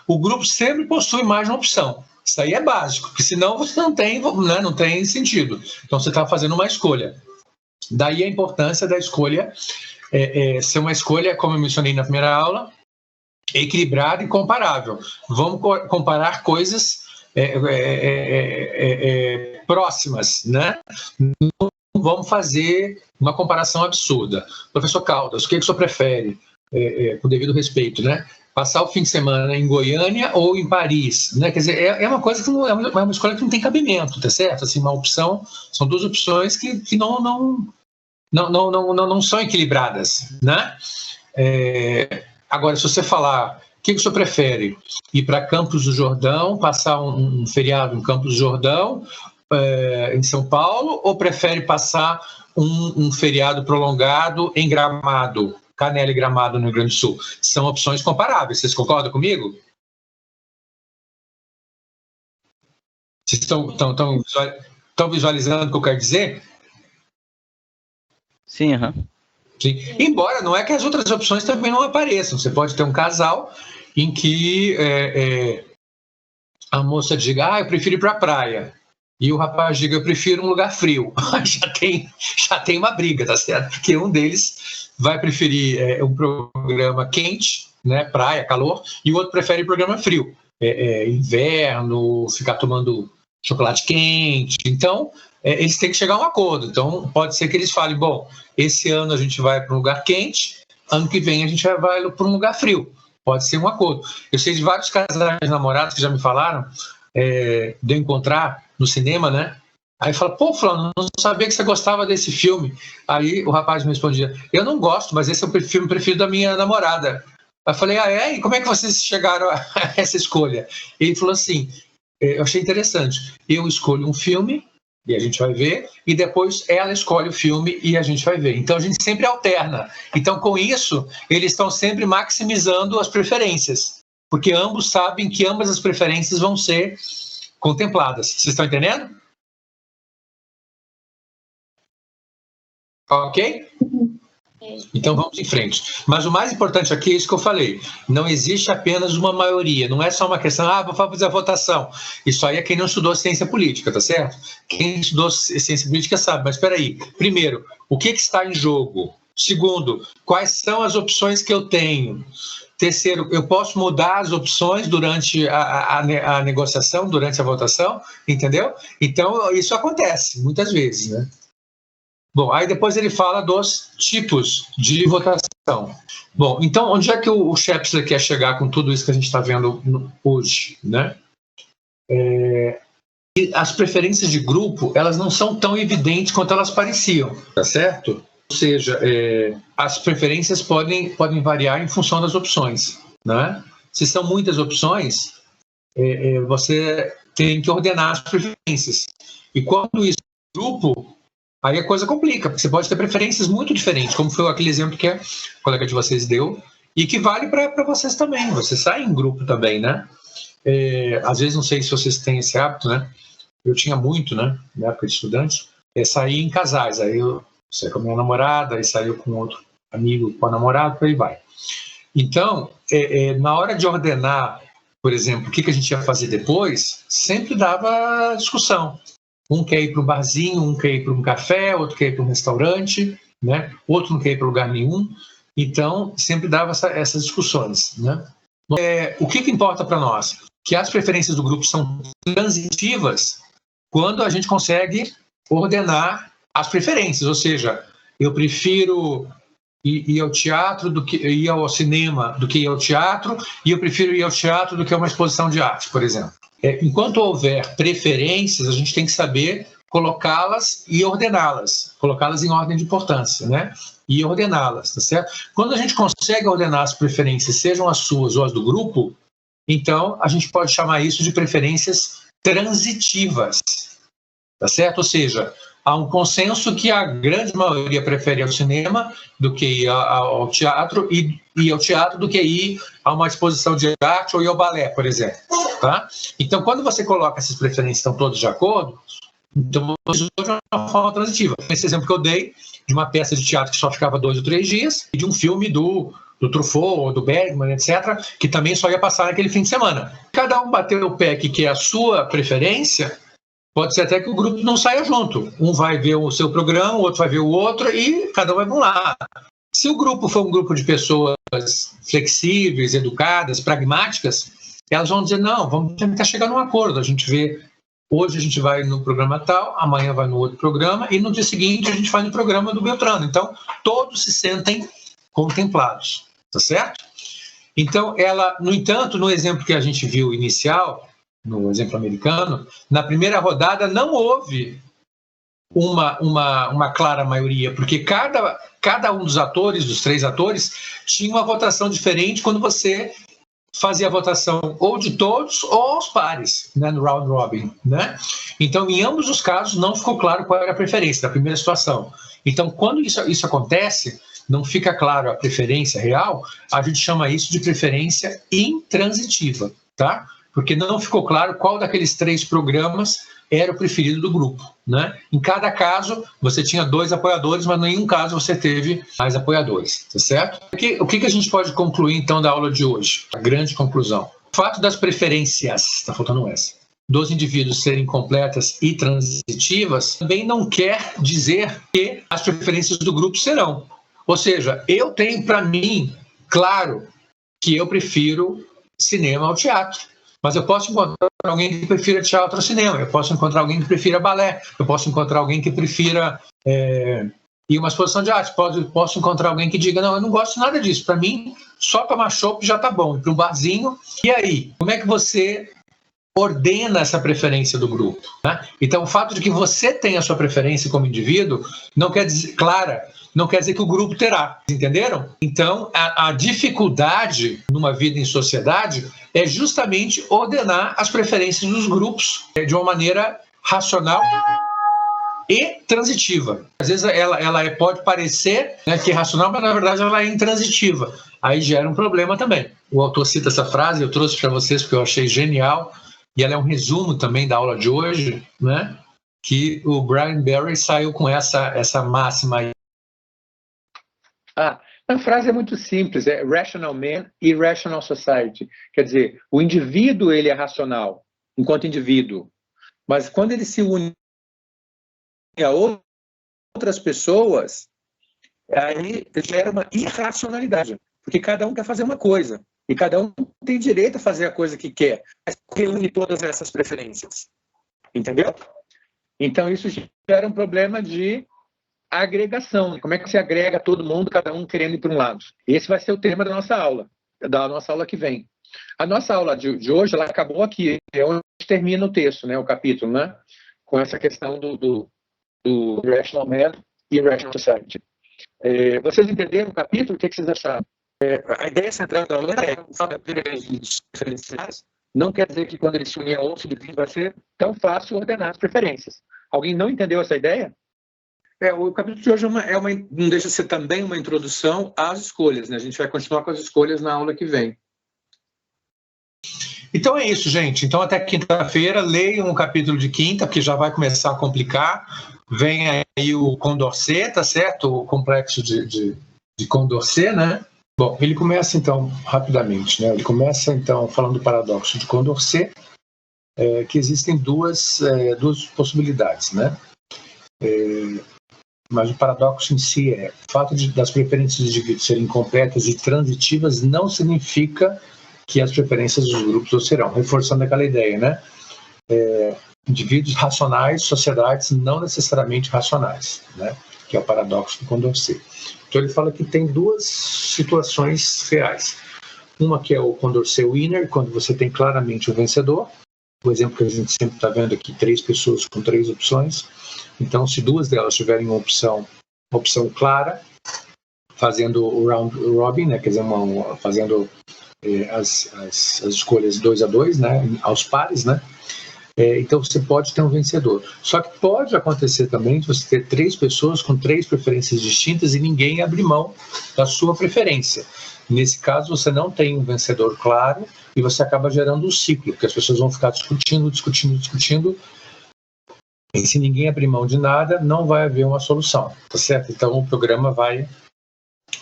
O grupo sempre possui mais de uma opção. Isso aí é básico, porque senão você não tem sentido. Então, você está fazendo uma escolha. Daí a importância da escolha ser uma escolha, como eu mencionei na primeira aula, equilibrada e comparável. Vamos comparar coisas próximas, né? Não vamos fazer uma comparação absurda. Professor Caldas, o que o senhor prefere, com devido respeito, né? Passar o fim de semana em Goiânia ou em Paris, né? Quer dizer, é uma coisa que não é uma escolha que não tem cabimento, tá certo? Assim, uma opção, são 2 opções que não são equilibradas, né? Agora, se você falar, o que o senhor prefere? Ir para Campos do Jordão, passar um feriado em Campos do Jordão, em São Paulo, ou prefere passar um feriado prolongado em Gramado, Canela e Gramado, no Rio Grande do Sul? São opções comparáveis. Vocês concordam comigo? Vocês estão visualizando o que eu quero dizer?
Sim, aham.
Sim. Embora não é que as outras opções também não apareçam. Você pode ter um casal em que a moça diga, eu prefiro ir para a praia, e o rapaz diga, eu prefiro um lugar frio, já tem uma briga, tá certo? Porque um deles vai preferir um programa quente, né, praia, calor, e o outro prefere programa frio, inverno, ficar tomando chocolate quente. Então, eles têm que chegar a um acordo. Então, pode ser que eles falem, bom, esse ano a gente vai para um lugar quente, ano que vem a gente vai para um lugar frio. Pode ser um acordo. Eu sei de vários casais namorados que já me falaram de eu encontrar no cinema, né? Aí fala, pô, Fulano, não sabia que você gostava desse filme. Aí o rapaz me respondia, eu não gosto, mas esse é o filme preferido da minha namorada. Aí eu falei, e como é que vocês chegaram a essa escolha? Ele falou assim, eu achei interessante, eu escolho um filme e a gente vai ver, e depois ela escolhe o filme e a gente vai ver. Então a gente sempre alterna. Então com isso, eles estão sempre maximizando as preferências, porque ambos sabem que ambas as preferências vão ser contempladas. Vocês estão entendendo? Ok? Então vamos em frente. Mas o mais importante aqui é isso que eu falei. Não existe apenas uma maioria. Não é só uma questão, vou fazer a votação. Isso aí é quem não estudou ciência política, tá certo? Quem estudou ciência política sabe. Mas espera aí. Primeiro, o que está em jogo? Segundo, quais são as opções que eu tenho? Terceiro, eu posso mudar as opções durante a negociação, durante a votação, entendeu? Então, isso acontece muitas vezes, né? Bom, aí depois ele fala dos tipos de votação. Bom, então, onde é que o Shepsler quer chegar com tudo isso que a gente está vendo hoje, né? As preferências de grupo, elas não são tão evidentes quanto elas pareciam, tá certo? Ou seja, as preferências podem variar em função das opções, né? Se são muitas opções, você tem que ordenar as preferências. E quando isso é grupo, aí a coisa complica, porque você pode ter preferências muito diferentes, como foi aquele exemplo que a colega de vocês deu, e que vale para vocês também. Você sai em grupo também, né? Às vezes, não sei se vocês têm esse hábito, né? Eu tinha muito, né? Na época de estudante, sair em casais. Aí eu saí com a minha namorada, aí saiu com outro amigo, com a namorada, por aí vai. Então, na hora de ordenar, por exemplo, o que a gente ia fazer depois, sempre dava discussão. Um quer ir para um barzinho, um quer ir para um café, outro quer ir para um restaurante, né? Outro não quer ir para lugar nenhum. Então, sempre dava essas discussões, né? O que importa para nós? Que as preferências do grupo são transitivas quando a gente consegue ordenar as preferências. Ou seja, eu prefiro ir ao teatro do que ir ao cinema do que ir ao teatro, e eu prefiro ir ao teatro do que a uma exposição de arte, por exemplo. Enquanto houver preferências, a gente tem que saber colocá-las e ordená-las, colocá-las em ordem de importância, né? E ordená-las, tá certo? Quando a gente consegue ordenar as preferências, sejam as suas ou as do grupo, então a gente pode chamar isso de preferências transitivas, tá certo? Ou seja, há um consenso que a grande maioria prefere ir ao cinema do que ir ao teatro, e ir ao teatro do que ir a uma exposição de arte ou ir ao balé, por exemplo. Tá? Então, quando você coloca essas preferências estão todas de acordo, então você usa de uma forma transitiva. Esse exemplo que eu dei de uma peça de teatro que só ficava 2 ou 3 dias, e de um filme do Truffaut ou do Bergman, etc., que também só ia passar naquele fim de semana. Cada um bateu o pé que é a sua preferência, pode ser até que o grupo não saia junto. Um vai ver o seu programa, o outro vai ver o outro, e cada um vai para um lado. Se o grupo for um grupo de pessoas flexíveis, educadas, pragmáticas, elas vão dizer, não, vamos tentar chegar num acordo. A gente vê, hoje a gente vai no programa tal, amanhã vai no outro programa, e no dia seguinte a gente vai no programa do Beltrano. Então, todos se sentem contemplados, tá certo? Então, no entanto, no exemplo que a gente viu inicial, no exemplo americano, na primeira rodada não houve uma clara maioria, porque cada um dos atores, dos 3 atores, tinha uma votação diferente quando você fazia a votação ou de todos ou aos pares, né, no round robin, né? Então, em ambos os casos, não ficou claro qual era a preferência da primeira situação. Então, quando isso acontece, não fica claro a preferência real, a gente chama isso de preferência intransitiva, tá? Porque não ficou claro qual daqueles 3 programas era o preferido do grupo, né? Em cada caso, você tinha 2 apoiadores, mas em nenhum caso você teve mais apoiadores, tá certo? O que a gente pode concluir, então, da aula de hoje? A grande conclusão. fato das preferências, está faltando um S, dos indivíduos serem completas e transitivas, também não quer dizer que as preferências do grupo serão. Ou seja, eu tenho para mim, claro, que eu prefiro cinema ao teatro, mas eu posso encontrar alguém que prefira teatro ao cinema, eu posso encontrar alguém que prefira balé, eu posso encontrar alguém que prefira ir uma exposição de arte, posso encontrar alguém que diga, não, eu não gosto nada disso, para mim, só tomar chopp já tá bom, ir para um barzinho. E aí, como é que você ordena essa preferência do grupo, né? Então, o fato de que você tenha a sua preferência como indivíduo não quer dizer, Clara, não quer dizer que o grupo terá, entenderam? Então, a dificuldade numa vida em sociedade é justamente ordenar as preferências dos grupos de uma maneira racional e transitiva. Às vezes ela pode parecer, né, que é racional, mas na verdade ela é intransitiva. Aí gera um problema também. O autor cita essa frase, eu trouxe para vocês porque eu achei genial, e ela é um resumo também da aula de hoje, né, que o Brian Barry saiu com essa máxima aí.
A frase é muito simples, é rational man, irrational society. Quer dizer, o indivíduo ele é racional, enquanto indivíduo, mas quando ele se une a outras pessoas, aí gera uma irracionalidade, porque cada um quer fazer uma coisa, e cada um tem direito a fazer a coisa que quer, mas reúne todas essas preferências. Entendeu? Então isso gera um problema de agregação. Como é que se agrega todo mundo, cada um querendo ir para um lado? Esse vai ser o tema da nossa aula que vem. A nossa aula de hoje, ela acabou aqui, é onde termina o texto, né, o capítulo, né, com essa questão do Rational Man e Rational Society. Vocês entenderam o capítulo? O que vocês acharam? A ideia central da aula não quer dizer que quando eles se unirem a outros indivíduos vai ser tão fácil ordenar as preferências. Alguém não entendeu essa ideia? O capítulo de hoje não deixa de ser também uma introdução às escolhas, né? A gente vai continuar com as escolhas na aula que vem.
Então é isso, gente. Então até quinta-feira, leiam o capítulo de quinta, porque já vai começar a complicar. Vem aí o Condorcet, tá certo? O complexo de Condorcet, né? Bom, ele começa então rapidamente, né? Ele começa então falando do paradoxo de Condorcet, que existem duas possibilidades, né? Mas o paradoxo em si o fato das preferências dos indivíduos serem completas e transitivas não significa que as preferências dos grupos o serão, reforçando aquela ideia, né? Indivíduos racionais, sociedades não necessariamente racionais, né? Que é o paradoxo do Condorcet. Então ele fala que tem duas situações reais. Uma que é o Condorcet winner, quando você tem claramente o vencedor. O exemplo que a gente sempre está vendo aqui, 3 pessoas com 3 opções. Então, se 2 delas tiverem uma opção clara, fazendo o round robin, né? Quer dizer, fazendo as escolhas 2 a 2, né? Aos pares, né? Então você pode ter um vencedor. Só que pode acontecer também de você ter 3 pessoas com 3 preferências distintas e ninguém abrir mão da sua preferência. Nesse caso, você não tem um vencedor claro e você acaba gerando um ciclo, porque as pessoas vão ficar discutindo. E se ninguém abrir mão de nada, não vai haver uma solução, tá certo? Então o programa vai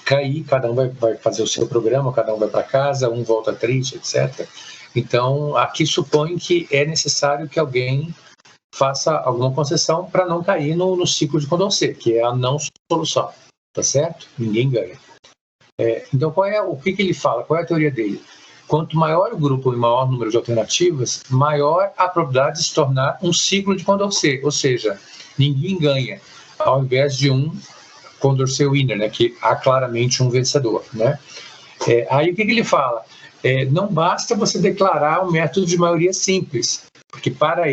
cair, cada um vai fazer o seu programa, cada um vai para casa, um volta triste, etc. Então, aqui supõe que é necessário que alguém faça alguma concessão para não cair no ciclo de Condorcet, que é a não solução, tá certo? Ninguém ganha. Então, o que ele fala? Qual é a teoria dele? Quanto maior o grupo e maior o número de alternativas, maior a probabilidade de se tornar um ciclo de Condorcet, ou seja, ninguém ganha, ao invés de um Condorcet winner, né, que há claramente um vencedor, né? Aí o que ele fala? Não basta você declarar um método de maioria simples, porque para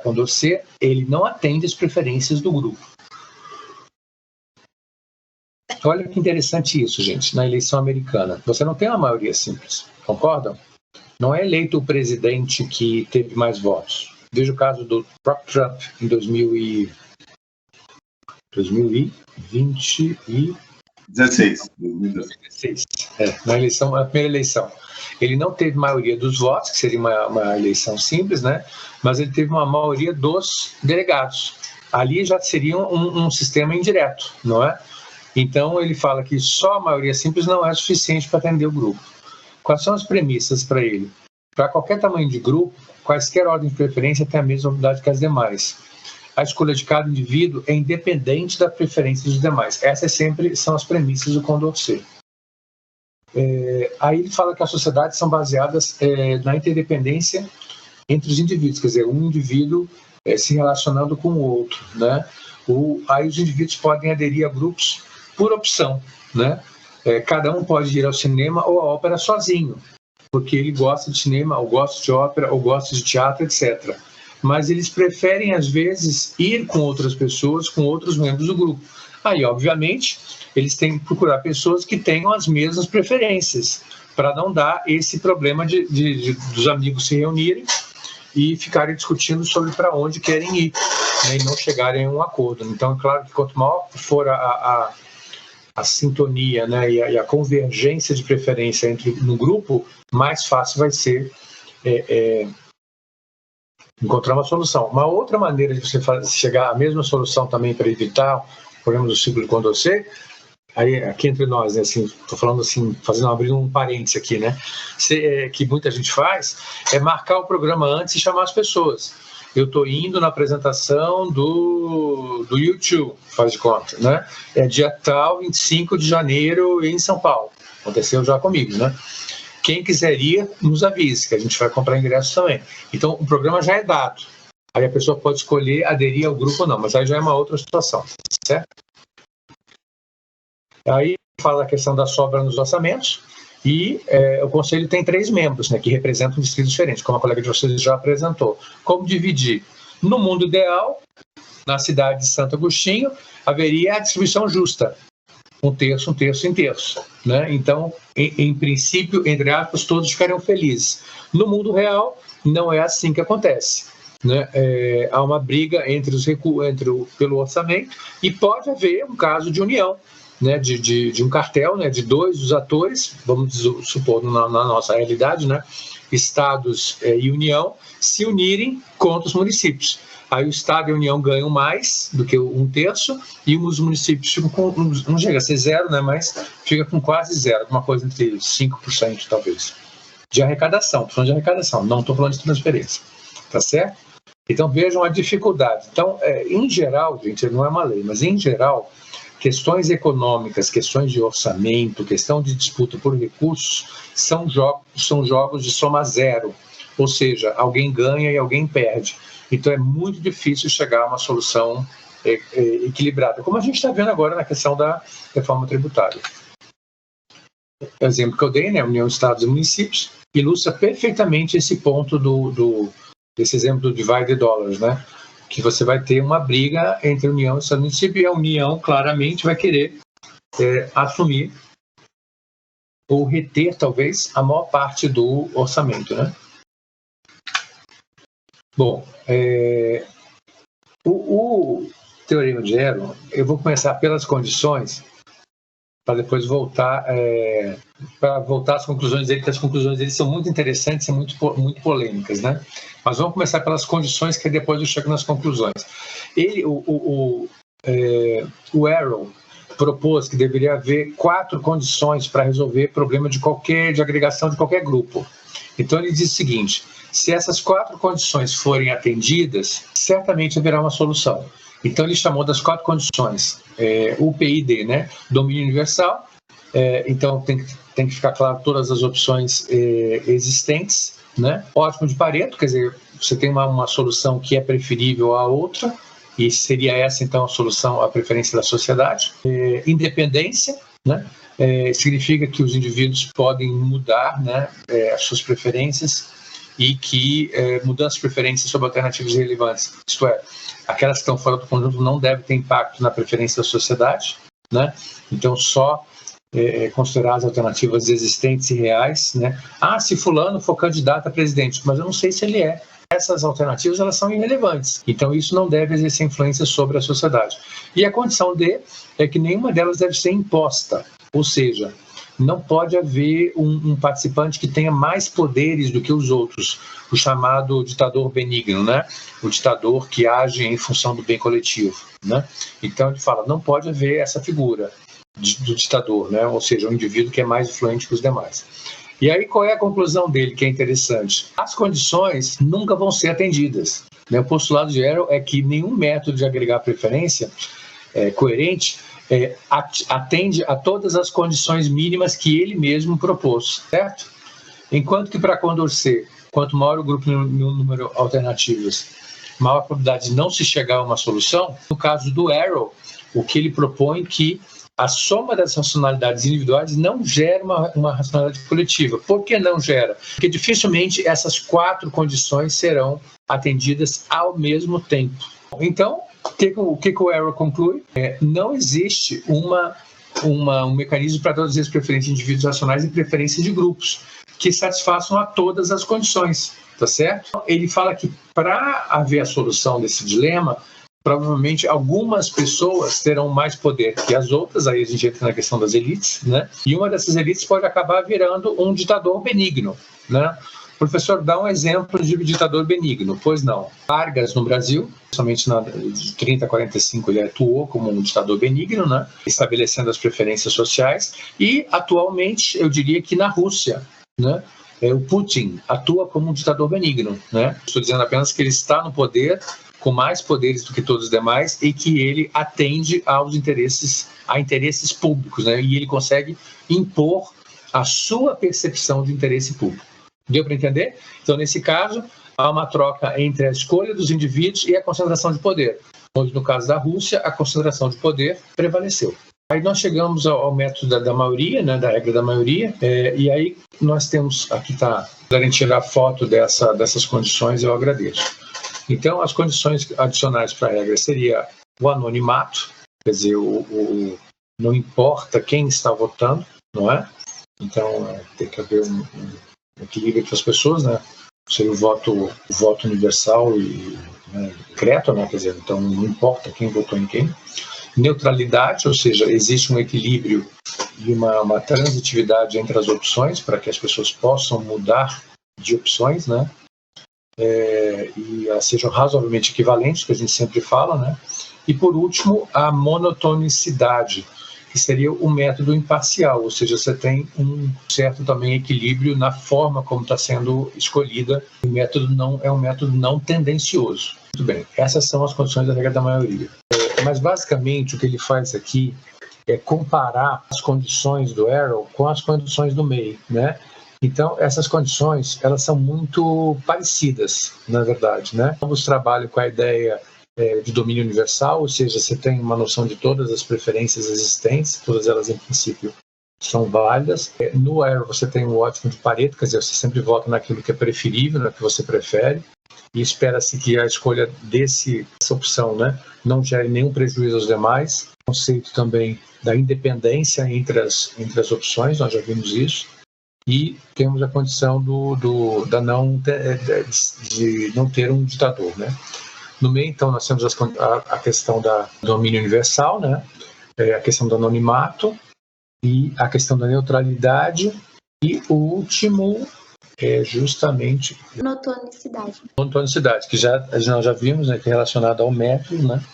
Condorcet, ele não atende às preferências do grupo. Olha que interessante isso, gente, na eleição americana. Você não tem uma maioria simples, concordam? Não é eleito o presidente que teve mais votos. Veja o caso do próprio Trump em
2016.
Na primeira eleição. Ele não teve maioria dos votos, que seria uma eleição simples, né? Mas ele teve uma maioria dos delegados. Ali já seria um sistema indireto, não é? Então ele fala que só a maioria simples não é suficiente para atender o grupo. Quais são as premissas para ele? Para qualquer tamanho de grupo, quaisquer ordens de preferência têm a mesma unidade que as demais. A escolha de cada indivíduo é independente da preferência dos demais. Essas sempre são as premissas do Condorcet. Aí ele fala que as sociedades são baseadas na interdependência entre os indivíduos, quer dizer, um indivíduo se relacionando com o outro, né? Aí os indivíduos podem aderir a grupos por opção, né? Cada um pode ir ao cinema ou à ópera sozinho, porque ele gosta de cinema, ou gosta de ópera, ou gosta de teatro, etc. Mas eles preferem, às vezes, ir com outras pessoas, com outros membros do grupo. Aí, obviamente, eles têm que procurar pessoas que tenham as mesmas preferências, para não dar esse problema dos amigos se reunirem e ficarem discutindo sobre para onde querem ir, né, e não chegarem a um acordo. Então, é claro que quanto maior for a sintonia, né, e a convergência de preferência no grupo, mais fácil vai ser encontrar uma solução. Uma outra maneira de você chegar à mesma solução também para evitar o problema do ciclo de Condorcet, aí aqui entre nós, né, assim, estou falando assim, abrindo um parênteses aqui, né, que muita gente faz, é marcar o programa antes e chamar as pessoas. Eu estou indo na apresentação do YouTube, faz de conta, né, dia tal, 25 de janeiro, em São Paulo. Aconteceu já comigo, né. Quem quiser ir, nos avise, que a gente vai comprar ingressos também. Então, o programa já é dado. Aí a pessoa pode escolher aderir ao grupo ou não, mas aí já é uma outra situação, certo? Aí fala a questão da sobra nos orçamentos, e o Conselho tem 3 membros, né, que representam distritos diferentes, como a colega de vocês já apresentou. Como dividir? No mundo ideal, na cidade de Santo Agostinho, haveria a distribuição justa. 1/3, 1/3, 1/3, né? Então, em princípio, entre aspas, todos ficariam felizes. No mundo real, não é assim que acontece, né? Há uma briga pelo orçamento, e pode haver um caso de união, né? de um cartel, né? De 2 dos atores, vamos supor, na nossa realidade, né? Estados e União se unirem contra os municípios. Aí o Estado e a União ganham mais do que 1/3, e os municípios ficam com, não chega a ser 0, né, mas fica com quase 0, alguma coisa entre 5%, talvez, de arrecadação. Estou falando de arrecadação, não estou falando de transferência, tá certo? Então vejam a dificuldade. Então, em geral, gente, não é uma lei, mas em geral, questões econômicas, questões de orçamento, questão de disputa por recursos, são jogos de soma zero, ou seja, alguém ganha e alguém perde. Então é muito difícil chegar a uma solução equilibrada, como a gente está vendo agora na questão da reforma tributária. O exemplo que eu dei, né, União, Estados e Municípios, ilustra perfeitamente esse ponto desse exemplo do divide the dollars, né, que você vai ter uma briga entre a União e Estados e Municípios, e a União claramente vai querer assumir ou reter, talvez, a maior parte do orçamento, né? Bom, o Teorema de Eron, eu vou começar pelas condições, para depois voltar às conclusões dele, porque as conclusões dele são muito interessantes e muito polêmicas, né? Mas vamos começar pelas condições, que depois eu chego nas conclusões. O Eron propôs que deveria haver 4 condições para resolver problema de agregação de qualquer grupo. Então ele diz o seguinte: se essas 4 condições forem atendidas, certamente haverá uma solução. Então ele chamou das 4 condições, o PID, né? Domínio universal, então tem que ficar claro todas as opções existentes, né? Ótimo de Pareto, quer dizer, você tem uma solução que é preferível à outra, e seria essa então a solução, a preferência da sociedade. Independência, né? Significa que os indivíduos podem mudar, né, as suas preferências, e que mudanças de preferências sobre alternativas relevantes, isto é, aquelas que estão fora do conjunto, não devem ter impacto na preferência da sociedade, né? Então só considerar as alternativas existentes e reais, né? Se fulano for candidato a presidente, mas eu não sei se ele é. Essas alternativas, elas são irrelevantes. Então isso não deve exercer influência sobre a sociedade. E a condição D é que nenhuma delas deve ser imposta, ou seja, não pode haver um participante que tenha mais poderes do que os outros, o chamado ditador benigno, né? O ditador que age em função do bem coletivo, né? Então ele fala, não pode haver essa figura do ditador, né? Ou seja, um indivíduo que é mais influente que os demais. E aí qual é a conclusão dele, que é interessante? As condições nunca vão ser atendidas. O postulado de Arrow é que nenhum método de agregar preferência coerente atende a todas as condições mínimas que ele mesmo propôs, certo? Enquanto que para Condorcet, quanto maior o grupo no número de alternativas, maior a probabilidade de não se chegar a uma solução. No caso do Arrow, o que ele propõe que a soma das racionalidades individuais não gera uma racionalidade coletiva. Por que não gera? Porque dificilmente essas 4 condições serão atendidas ao mesmo tempo. Então, o que o Arrow conclui? Não existe um mecanismo para todas as preferências de indivíduos racionais e preferências de grupos que satisfaçam a todas as condições, tá certo? Ele fala que para haver a solução desse dilema, provavelmente algumas pessoas terão mais poder que as outras, aí a gente entra na questão das elites, né? E uma dessas elites pode acabar virando um ditador benigno, né? O professor dá um exemplo de ditador benigno, pois não. Vargas, no Brasil, somente de 30 a 45, ele atuou como um ditador benigno, né? Estabelecendo as preferências sociais, e atualmente, eu diria que na Rússia, né? O Putin atua como um ditador benigno, né? Estou dizendo apenas que ele está no poder com mais poderes do que todos os demais e que ele atende a interesses públicos, né? E ele consegue impor a sua percepção de interesse público. Deu para entender? Então, nesse caso, há uma troca entre a escolha dos indivíduos e a concentração de poder, onde, no caso da Rússia, a concentração de poder prevaleceu. Aí nós chegamos ao método da maioria, né, da regra da maioria, e aí nós temos, aqui está, se puderem tirar foto dessas condições, eu agradeço. Então, as condições adicionais para a regra seria o anonimato, quer dizer, não importa quem está votando, não é? Então, tem que haver um equilíbrio entre as pessoas, né? Seria o voto universal e secreto, né? Quer dizer, então não importa quem votou em quem. Neutralidade, ou seja, existe um equilíbrio e uma transitividade entre as opções para que as pessoas possam mudar de opções, né? E elas sejam razoavelmente equivalentes, que a gente sempre fala, né? E por último, a monotonicidade, que seria o método imparcial, ou seja, você tem um certo também equilíbrio na forma como está sendo escolhida. O método é um método não tendencioso. Muito bem, essas são as condições da regra da maioria. Mas basicamente o que ele faz aqui é comparar as condições do Arrow com as condições do May, né? Então, essas condições, elas são muito parecidas, na verdade, né? Ambos trabalham com a ideia de domínio universal, ou seja, você tem uma noção de todas as preferências existentes, todas elas, em princípio, são válidas. No Arrow, você tem o ótimo de Pareto, quer dizer, você sempre vota naquilo que é preferível, no que você prefere, e espera-se que a escolha dessa opção, né, não gere nenhum prejuízo aos demais. O conceito também da independência entre as opções, nós já vimos isso. E temos a condição de não ter um ditador, né? No meio, então, nós temos a questão do domínio universal, né? A questão do anonimato e a questão da neutralidade. E o último é justamente monotonicidade, que nós já vimos, né, que é relacionado ao método, né?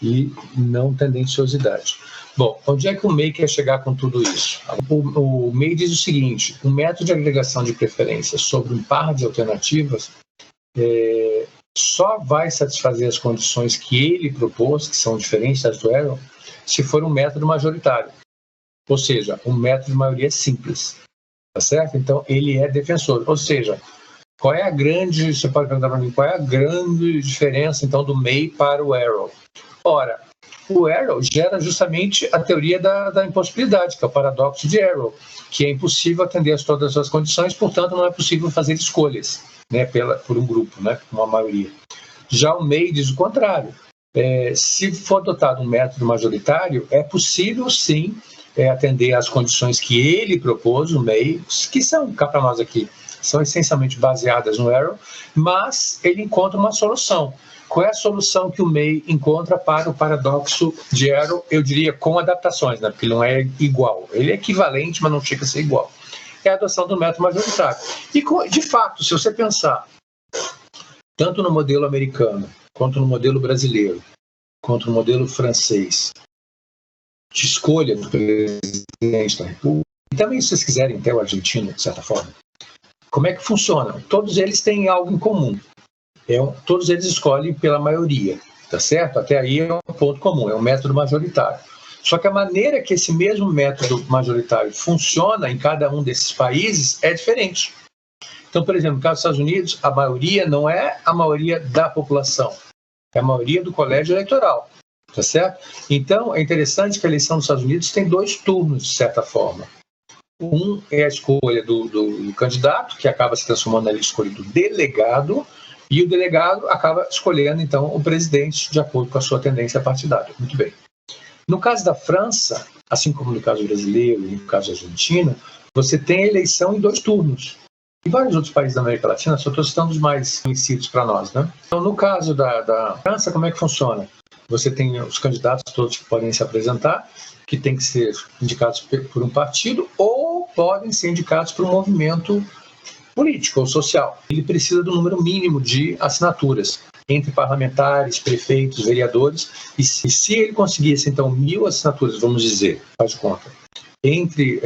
E não tendenciosidade. Bom, onde é que o May quer chegar com tudo isso? O May diz o seguinte: um método de agregação de preferências sobre um par de alternativas só vai satisfazer as condições que ele propôs, que são diferentes das do Arrow, se for um método majoritário. Ou seja, um método de maioria simples. Tá certo? Então, ele é defensor. Ou seja, você pode perguntar para mim, qual é a grande diferença, então, do May para o Arrow? Ora, o Arrow gera justamente a teoria da impossibilidade, que é o paradoxo de Arrow, que é impossível atender a todas as condições, portanto não é possível fazer escolhas, né, por um grupo, né, uma maioria. Já o May diz o contrário. Se for adotado um método majoritário, é possível sim atender às condições que ele propôs, o May, que são, cá para nós aqui, são essencialmente baseadas no Arrow, mas ele encontra uma solução. Qual é a solução que o May encontra para o paradoxo de Arrow? Eu diria com adaptações, né? Porque ele não é igual. Ele é equivalente, mas não chega a ser igual. É a adoção do método majoritário. E, de fato, se você pensar tanto no modelo americano, quanto no modelo brasileiro, quanto no modelo francês, de escolha do presidente da República, e também, se vocês quiserem, até o argentino, de certa forma. Como é que funciona? Todos eles têm algo em comum. Todos eles escolhem pela maioria, tá certo? Até aí é um ponto comum, é um método majoritário. Só que a maneira que esse mesmo método majoritário funciona em cada um desses países é diferente. Então, por exemplo, no caso dos Estados Unidos, a maioria não é a maioria da população, é a maioria do colégio eleitoral, tá certo? Então, é interessante que a eleição dos Estados Unidos tem 2 turnos, de certa forma. Um é a escolha do candidato, que acaba se transformando na escolha do delegado, e o delegado acaba escolhendo, então, o presidente de acordo com a sua tendência partidária. Muito bem. No caso da França, assim como no caso brasileiro e no caso argentino, você tem a eleição em 2 turnos. Em vários outros países da América Latina, só estou citando os mais conhecidos para nós, né? Então, no caso da França, como é que funciona? Você tem os candidatos todos que podem se apresentar, que têm que ser indicados por um partido ou podem ser indicados por um movimento político ou social. Ele precisa do número mínimo de assinaturas entre parlamentares, prefeitos, vereadores, e se ele conseguisse, então, 1.000 assinaturas, vamos dizer, faz de conta, entre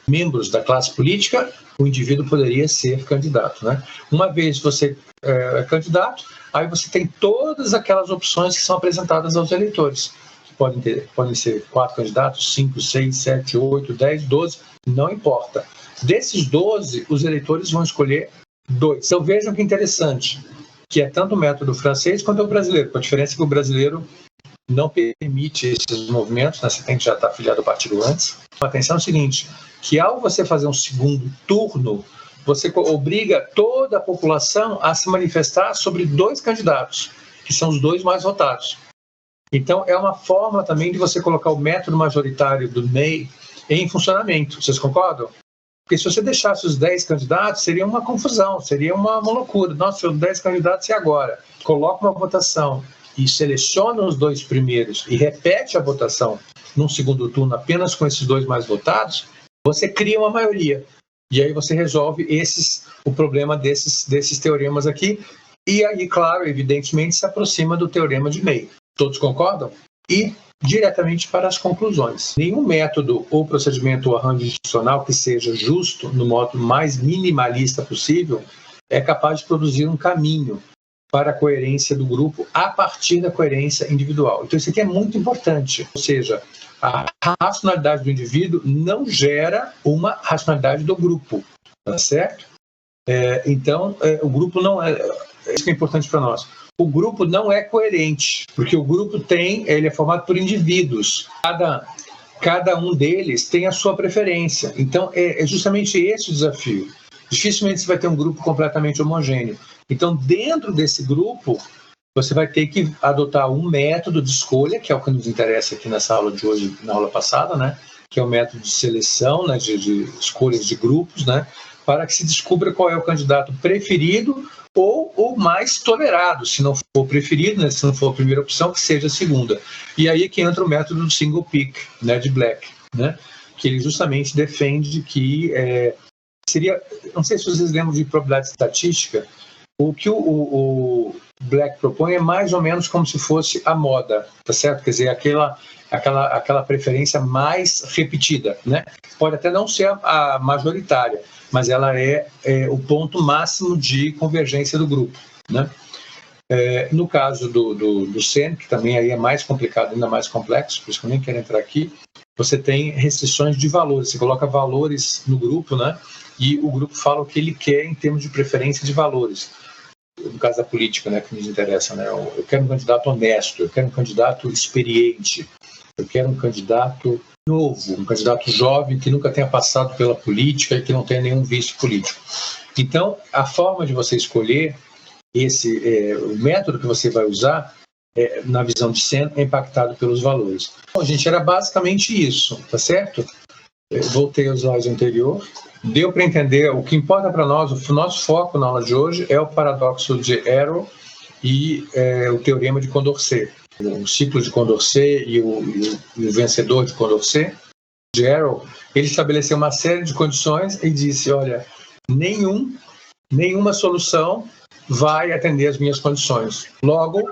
membros da classe política, o indivíduo poderia ser candidato, né? Uma vez você é candidato, aí você tem todas aquelas opções que são apresentadas aos eleitores. Podem ser 4 candidatos, 5, 6, 7, 8, 10, 12, não importa. Desses 12, os eleitores vão escolher 2. Então vejam que interessante, que é tanto o método francês quanto o brasileiro, com a diferença que o brasileiro não permite esses movimentos, né? Você tem que já estar afiliado ao partido antes. Atenção é o seguinte, que ao você fazer um segundo turno, você obriga toda a população a se manifestar sobre 2 candidatos, que são os 2 mais votados. Então, é uma forma também de você colocar o método majoritário do MEI em funcionamento. Vocês concordam? Porque se você deixasse os 10 candidatos, seria uma confusão, seria uma loucura. Nossa, são 10 candidatos e agora? Coloca uma votação e seleciona os 2 primeiros e repete a votação num segundo turno apenas com esses 2 mais votados, você cria uma maioria. E aí você resolve o problema desses teoremas aqui. E aí, claro, evidentemente, se aproxima do teorema de May. Todos concordam? E diretamente para as conclusões. Nenhum método ou procedimento ou arranjo institucional que seja justo, no modo mais minimalista possível, é capaz de produzir um caminho para a coerência do grupo a partir da coerência individual. Então, isso aqui é muito importante. Ou seja, a racionalidade do indivíduo não gera uma racionalidade do grupo, tá certo? Então, o grupo não é... Isso que é importante para nós. O grupo não é coerente, porque o grupo ele é formado por indivíduos. Cada um deles tem a sua preferência. Então, é justamente esse o desafio. Dificilmente você vai ter um grupo completamente homogêneo. Então, dentro desse grupo, você vai ter que adotar um método de escolha, que é o que nos interessa aqui nessa aula de hoje, na aula passada, né? Que é o método de seleção, né? de escolhas de grupos, né? Para que se descubra qual é o candidato preferido ou o mais tolerado, se não for o preferido, né? Se não for a primeira opção, que seja a segunda. E aí que entra o método do single pick, né? De Black, né? Que ele justamente defende que seria... Não sei se vocês lembram de probabilidade estatística. O que o Black propõe é mais ou menos como se fosse a moda, tá certo? Quer dizer, aquela preferência mais repetida, né? Pode até não ser a majoritária, mas ela é o ponto máximo de convergência do grupo, né? No caso do SEN, que também aí é mais complicado, ainda mais complexo, por isso que eu nem quero entrar aqui, você tem restrições de valores, você coloca valores no grupo, né? E o grupo fala o que ele quer em termos de preferência de valores. No caso da política, né, que nos interessa, né? Eu quero um candidato honesto, eu quero um candidato experiente, eu quero um candidato novo, um candidato jovem que nunca tenha passado pela política e que não tenha nenhum vício político. Então, a forma de você escolher o método que você vai usar, na visão de Sen, é impactado pelos valores. Bom, gente, era basicamente isso, tá certo? Voltei ao slide anterior. Deu para entender o que importa para nós, o nosso foco na aula de hoje é o paradoxo de Arrow e o teorema de Condorcet. O ciclo de Condorcet e o vencedor de Condorcet, de Arrow, ele estabeleceu uma série de condições e disse, olha, nenhuma solução vai atender as minhas condições. Logo,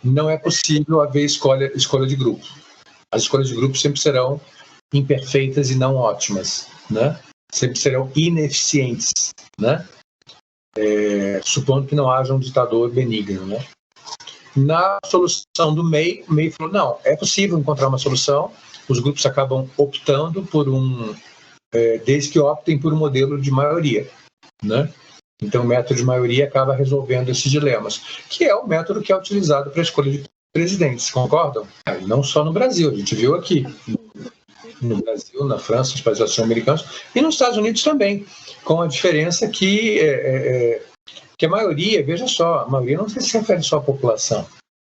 não é possível haver escolha de grupo. As escolhas de grupo sempre serão imperfeitas e não ótimas, né? Sempre serão ineficientes, né? Supondo que não haja um ditador benigno, né? Na solução do MEI, o MEI falou, não, é possível encontrar uma solução, os grupos acabam optando por desde que optem por um modelo de maioria, né? Então o método de maioria acaba resolvendo esses dilemas, que é o método que é utilizado para a escolha de presidentes, concordam? Não só no Brasil, a gente viu aqui, no Brasil, na França, nos países latino-americanos, e nos Estados Unidos também, com a diferença que a maioria, veja só, a maioria não se refere só à população.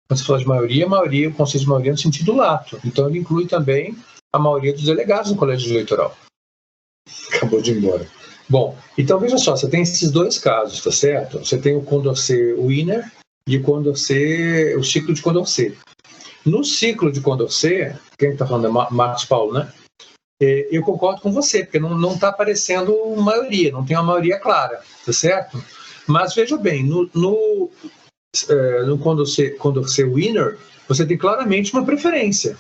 Quando se fala de maioria, o conceito de maioria no sentido lato. Então ele inclui também a maioria dos delegados no colégio eleitoral. Acabou de ir embora. Bom, então veja só, você tem esses dois casos, tá certo? Você tem o Condorcet-Wiener e o ciclo de Condorcet. No ciclo de Condorcet, quem está falando é Marcos Paulo, né? Eu concordo com você, porque não está aparecendo maioria, não tem uma maioria clara, tá certo? Mas veja bem, no Condorcet-Wiener, você tem claramente uma preferência.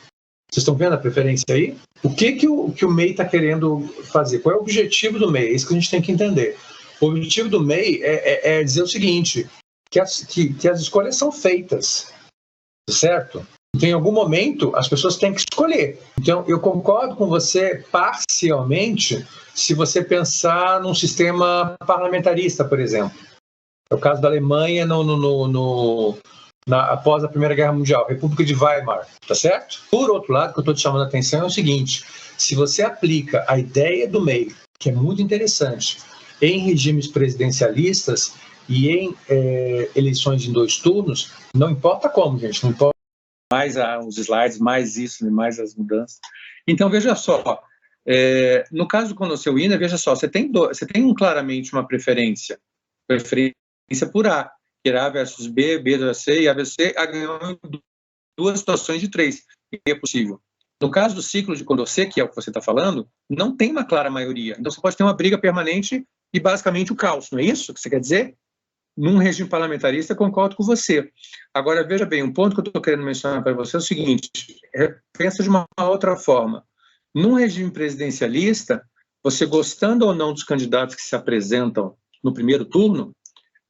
Vocês estão vendo a preferência aí? O que o MEI está querendo fazer? Qual é o objetivo do MEI? É isso que a gente tem que entender. O objetivo do MEI é dizer o seguinte, que as escolhas são feitas, certo? Então, em algum momento, as pessoas têm que escolher. Então, eu concordo com você parcialmente se você pensar num sistema parlamentarista, por exemplo. É o caso da Alemanha após a Primeira Guerra Mundial, República de Weimar, tá certo? Por outro lado, o que eu estou te chamando a atenção é o seguinte, se você aplica a ideia do MEI, que é muito interessante, em regimes presidencialistas e em eleições em 2 turnos, não importa como, gente, não importa mais os slides, mais isso, mais as mudanças. Então, veja só, no caso do Condorcet-Wiener, veja só, você tem claramente uma preferência por A, que era A versus B, B versus C, e A versus C, A ganhou em 2 situações de 3, que é possível. No caso do ciclo de Condorcet, que é o que você está falando, não tem uma clara maioria. Então você pode ter uma briga permanente e basicamente o caos, não é isso que você quer dizer? Num regime parlamentarista, concordo com você. Agora, veja bem, um ponto que eu estou querendo mencionar para você é o seguinte, pensa de uma outra forma. Num regime presidencialista, você gostando ou não dos candidatos que se apresentam no primeiro turno,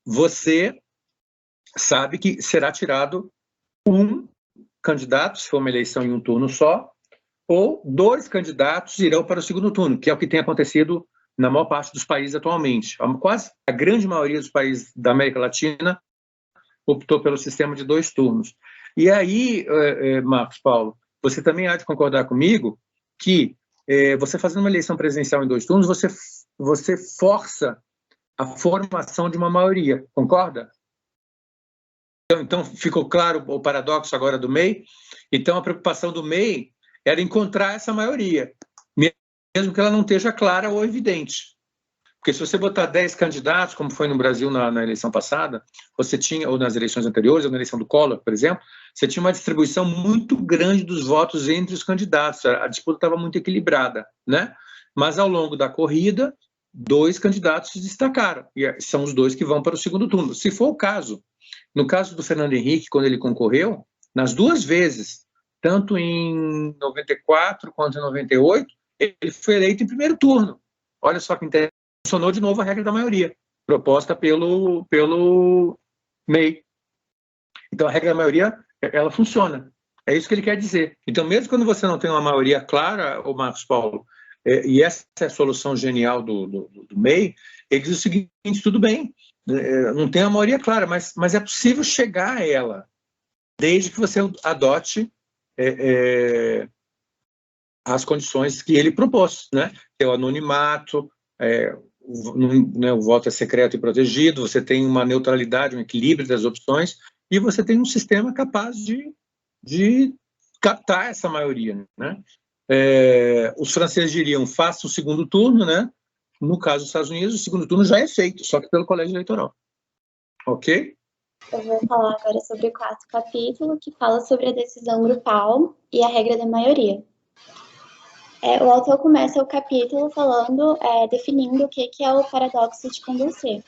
você sabe que será tirado um candidato, se for uma eleição em um turno só, ou 2 candidatos irão para o segundo turno, que é o que tem acontecido na maior parte dos países atualmente. Quase a grande maioria dos países da América Latina optou pelo sistema de 2 turnos. E aí, Marcos Paulo, você também há de concordar comigo que você fazendo uma eleição presidencial em 2 turnos, você força a formação de uma maioria, concorda? Então, ficou claro o paradoxo agora do MEI? Então, a preocupação do MEI era encontrar essa maioria, mesmo que ela não esteja clara ou evidente. Porque se você botar 10 candidatos, como foi no Brasil na eleição passada, você tinha, ou nas eleições anteriores, ou na eleição do Collor, por exemplo, você tinha uma distribuição muito grande dos votos entre os candidatos, a disputa estava muito equilibrada, né? Mas ao longo da corrida, 2 candidatos se destacaram, e são os 2 que vão para o segundo turno. Se for o caso, no caso do Fernando Henrique, quando ele concorreu, nas 2 vezes, tanto em 94 quanto em 98, ele foi eleito em primeiro turno. Olha só que interessante, funcionou de novo a regra da maioria, proposta pelo MEI. Então a regra da maioria, ela funciona. É isso que ele quer dizer. Então mesmo quando você não tem uma maioria clara, o Marcos Paulo, e essa é a solução genial do MEI, ele diz o seguinte, tudo bem, não tem uma maioria clara, mas é possível chegar a ela, desde que você adote as condições que ele propôs, né? Que é o anonimato, o voto é secreto e protegido, você tem uma neutralidade, um equilíbrio das opções, e você tem um sistema capaz de captar essa maioria, né? Os franceses diriam, faça o segundo turno, né? No caso dos Estados Unidos, o segundo turno já é feito, só que pelo colégio eleitoral. Ok?
Eu vou falar agora sobre o 4º capítulo, que fala sobre a decisão grupal e a regra da maioria. O autor começa o capítulo definindo o que é o paradoxo de Condorcet,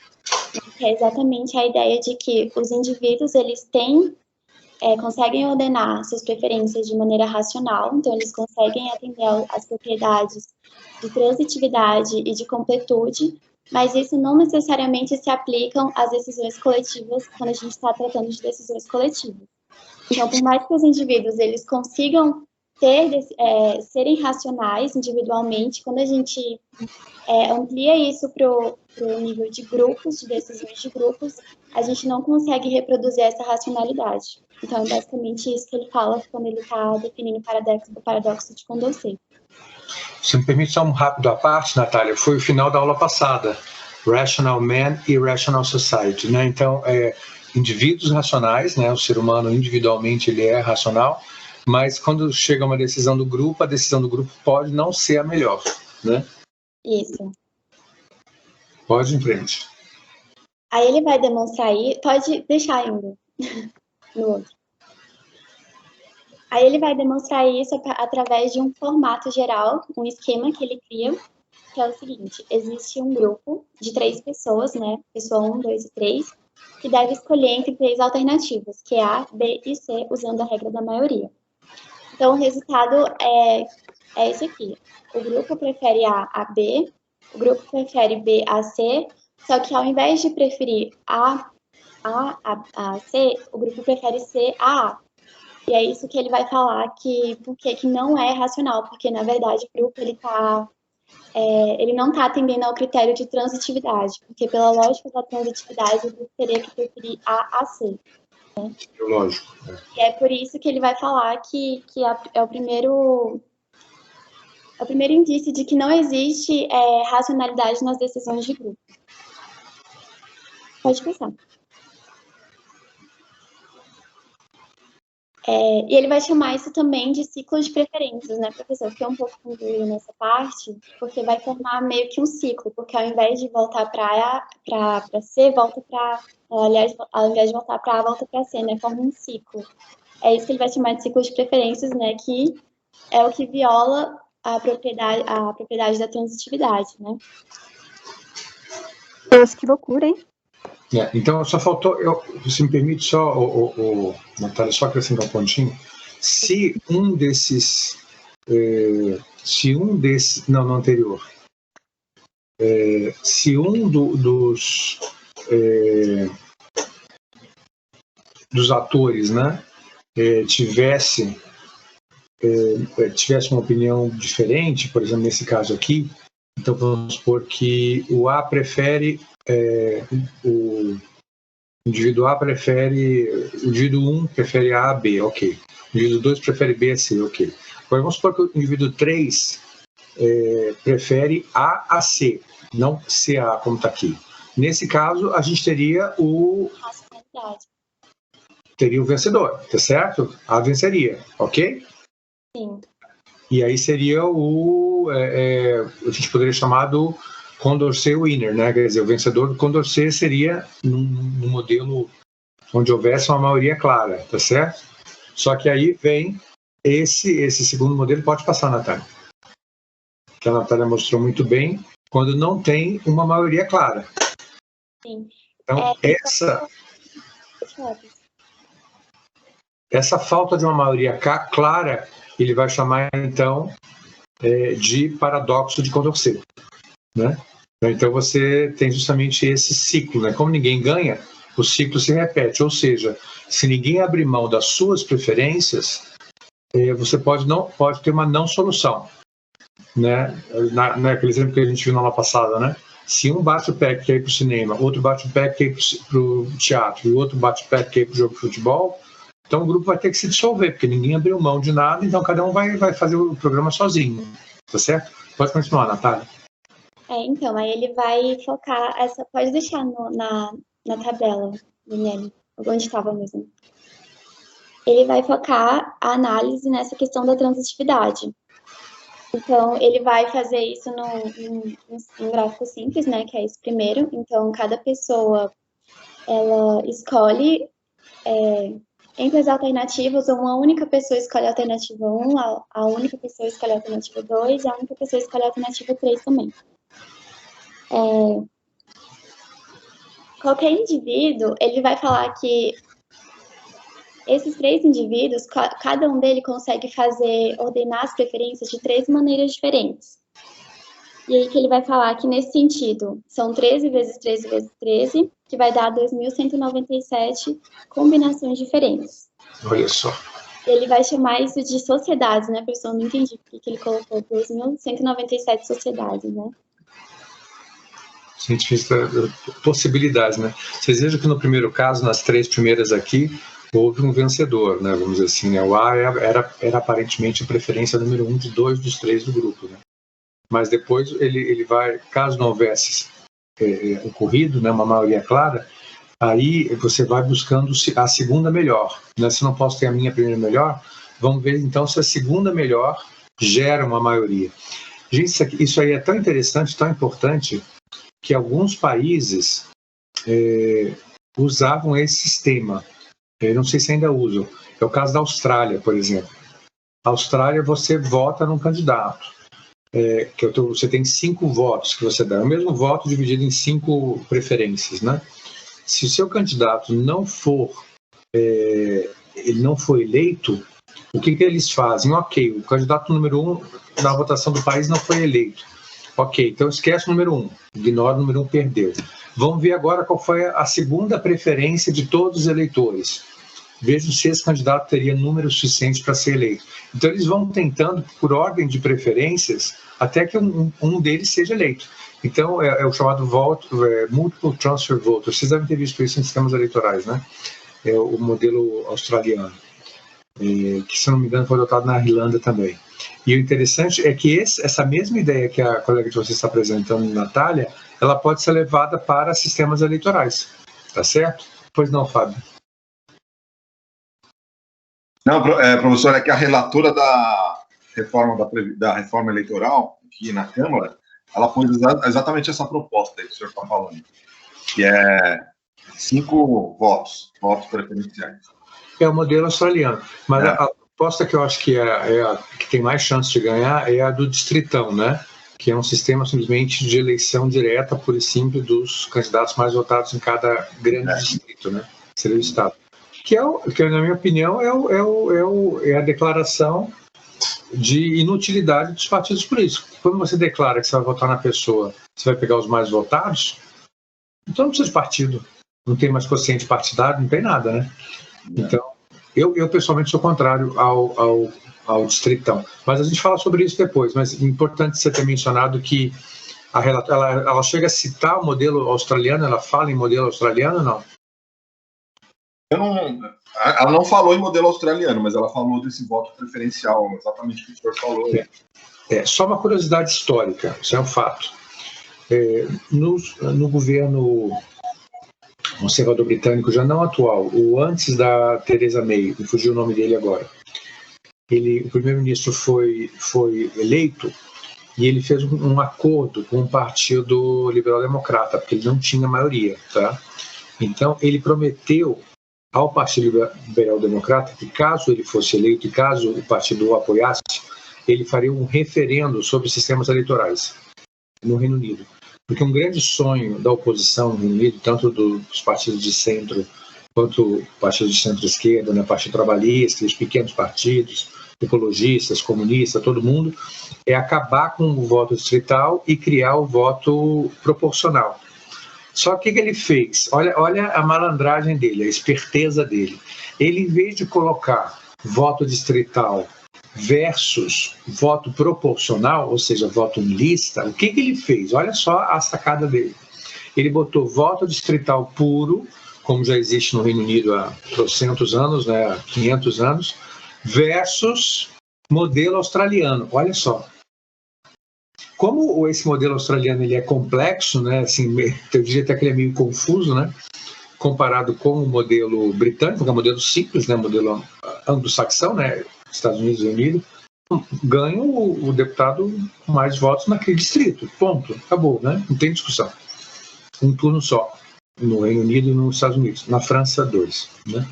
que é exatamente a ideia de que os indivíduos eles têm conseguem ordenar suas preferências de maneira racional, então eles conseguem atender às propriedades de transitividade e de completude, mas isso não necessariamente se aplica às decisões coletivas quando a gente está tratando de decisões coletivas. Então, por mais que os indivíduos eles consigam serem racionais individualmente, quando a gente amplia isso para o nível de grupos, de decisões de grupos, a gente não consegue reproduzir essa racionalidade. Então, é basicamente isso que ele fala quando ele está definindo o paradoxo de Condorcet.
Se me permite só um rápido à parte, Natália, foi o final da aula passada, Rational Man e Rational Society, né? Então, indivíduos racionais, né? O ser humano individualmente ele é racional, mas quando chega uma decisão do grupo, a decisão do grupo pode não ser a melhor, né?
Isso.
Pode ir em frente.
Aí ele vai demonstrar aí, pode deixar ainda no outro. Aí ele vai demonstrar isso através de um formato geral, um esquema que ele cria, que é o seguinte: existe um grupo de 3 pessoas, né? Pessoa 1, 2 e 3, que deve escolher entre 3 alternativas, que é A, B e C, usando a regra da maioria. Então, o resultado é esse aqui. O grupo prefere A a B, o grupo prefere B a C, só que ao invés de preferir A a C, o grupo prefere C a A. E é isso que ele vai falar que não é racional, porque na verdade o grupo ele não está atendendo ao critério de transitividade, porque pela lógica da transitividade o grupo teria que preferir A a C. Né?
Lógico.
E é por isso que ele vai falar que é o primeiro indício de que não existe racionalidade nas decisões de grupo. Pode pensar. E ele vai chamar isso também de ciclo de preferências, né, professor? Fiquei um pouco confuso nessa parte, porque vai formar meio que um ciclo, porque ao invés de voltar para C, volta para... Aliás, ao invés de voltar para A, volta para C, né? Forma um ciclo. É isso que ele vai chamar de ciclo de preferências, né? Que é o que viola a propriedade da transitividade, né?
Nossa, que loucura, hein?
Então, só faltou, se me permite só, Natália, só acrescentar um pontinho. Se um desses, não, no anterior, se um dos atores, né, tivesse uma opinião diferente, por exemplo, nesse caso aqui, então vamos supor que o A prefere, o indivíduo A prefere, o indivíduo 1 prefere A a B, ok. O indivíduo 2 prefere B a C, ok. Agora vamos supor que o indivíduo 3 prefere A a C, não C a A, como está aqui. Nesse caso, a gente teria o vencedor, tá certo? A venceria, ok?
Sim.
E aí seria a gente poderia chamar do Condorcet winner, né? Quer dizer, o vencedor do Condorcet seria num modelo onde houvesse uma maioria clara, tá certo? Só que aí vem esse segundo modelo, pode passar, Natália, que a Natália mostrou muito bem, quando não tem uma maioria clara.
Sim.
Então, essa falta de uma maioria clara, ele vai chamar, então, de paradoxo de Condorcet, né? Então, você tem justamente esse ciclo, né? Como ninguém ganha, o ciclo se repete, ou seja, se ninguém abrir mão das suas preferências, você pode ter uma não solução, né? Naquele exemplo que a gente viu na aula passada, né? Se um bate o pé que quer ir para o cinema, outro bate o pé que quer ir para o teatro e o outro bate o pé que quer ir para o jogo de futebol, então o grupo vai ter que se dissolver, porque ninguém abriu mão de nada, então cada um vai fazer o programa sozinho, tá certo? Pode continuar, Natália.
Então, aí ele vai focar pode deixar na tabela, Daniele, onde estava mesmo. Ele vai focar a análise nessa questão da transitividade. Então, ele vai fazer isso num gráfico simples, né, que é esse primeiro. Então, cada pessoa, ela escolhe entre as alternativas, uma única pessoa escolhe a alternativa 1, a única pessoa escolhe a alternativa 2 e a única pessoa escolhe a alternativa 3 também. Qualquer indivíduo, ele vai falar que Esses 3 indivíduos, cada um deles consegue ordenar as preferências de 3 maneiras diferentes. E aí que ele vai falar que, nesse sentido, são 13 vezes 13 vezes 13, que vai dar 2.197 combinações diferentes.
Olha só.
Ele vai chamar isso de sociedades, né, professor? Eu não entendi por que ele colocou 2.197 sociedades, né?
A gente fez possibilidades, né? Vocês vejam que no primeiro caso, nas 3 primeiras aqui, houve um vencedor, né? Vamos dizer assim, né? O A era aparentemente a preferência número 1 de 2 dos 3 do grupo, né? Mas depois ele vai, caso não houvesse ocorrido, né, uma maioria clara, aí você vai buscando a segunda melhor, né? Se não posso ter a minha primeira melhor, vamos ver então se a segunda melhor gera uma maioria. Gente, isso aí é tão interessante, tão importante, que alguns países usavam esse sistema. Eu não sei se ainda usam. É o caso da Austrália, por exemplo. Na Austrália, você vota num candidato. Você tem 5 votos que você dá. É o mesmo voto dividido em 5 preferências, né? Se o seu candidato não for eleito, o que eles fazem? Ok, o candidato número 1 na votação do país não foi eleito. Ok, então esquece o número 1, ignora o número 1, perdeu. Vamos ver agora qual foi a segunda preferência de todos os eleitores. Vejam se esse candidato teria número suficiente para ser eleito. Então eles vão tentando, por ordem de preferências, até que um deles seja eleito. Então é o chamado Multiple Transfer Vote. Vocês devem ter visto isso em sistemas eleitorais, né? É o modelo australiano, que, se não me engano, foi adotado na Irlanda também. E o interessante é que essa mesma ideia que a colega de vocês está apresentando, Natália, ela pode ser levada para sistemas eleitorais, tá certo? Pois não, Fábio?
Não, professor, é que a relatora da reforma eleitoral aqui na Câmara, ela pôs exatamente essa proposta aí que o senhor está falando, que é 5 votos preferenciais.
É o modelo australiano, mas a proposta que eu acho que é a que tem mais chance de ganhar é a do distritão, né? Que é um sistema simplesmente de eleição direta, pura e simples, dos candidatos mais votados em cada grande distrito, né? Seria o estado. Que, na minha opinião, é a declaração de inutilidade dos partidos políticos. Quando você declara que você vai votar na pessoa, você vai pegar os mais votados, então não precisa de partido. Não tem mais quociente partidário, não tem nada, né? Então, eu pessoalmente sou contrário ao distritão. Mas a gente fala sobre isso depois. Mas é importante você ter mencionado que ela chega a citar o modelo australiano, ela fala em modelo australiano ou não?
Ela não falou em modelo australiano, mas ela falou desse voto preferencial, exatamente o que o senhor falou.
Só uma curiosidade histórica, isso é um fato. No governo conservador britânico, já não atual, o antes da Theresa May, me fugiu o nome dele agora, o primeiro-ministro foi eleito e ele fez um acordo com o Partido Liberal Democrata, porque ele não tinha maioria, tá? Então, ele prometeu ao Partido Liberal Democrata que, caso ele fosse eleito e caso o partido o apoiasse, ele faria um referendo sobre sistemas eleitorais no Reino Unido. Porque um grande sonho da oposição no Reino Unido, tanto dos partidos de centro quanto partidos de centro-esquerda, né, Partido Trabalhista, os pequenos partidos, ecologistas, comunistas, todo mundo, é acabar com o voto distrital e criar o voto proporcional. Só que o que ele fez? Olha a malandragem dele, a esperteza dele. Ele, em vez de colocar voto distrital versus voto proporcional, ou seja, voto em lista, o que ele fez? Olha só a sacada dele. Ele botou voto distrital puro, como já existe no Reino Unido há 300 anos, né, há 500 anos, versus modelo australiano. Olha só. Como esse modelo australiano ele é complexo, né, assim, eu diria até que ele é meio confuso, né, comparado com o modelo britânico, que é um modelo simples, né, modelo anglo-saxão, né, Estados Unidos e Reino Unido, ganha o deputado com mais votos naquele distrito. Ponto. Acabou, né? Não tem discussão. Um turno só, no Reino Unido e nos Estados Unidos. Na França, 2. Né?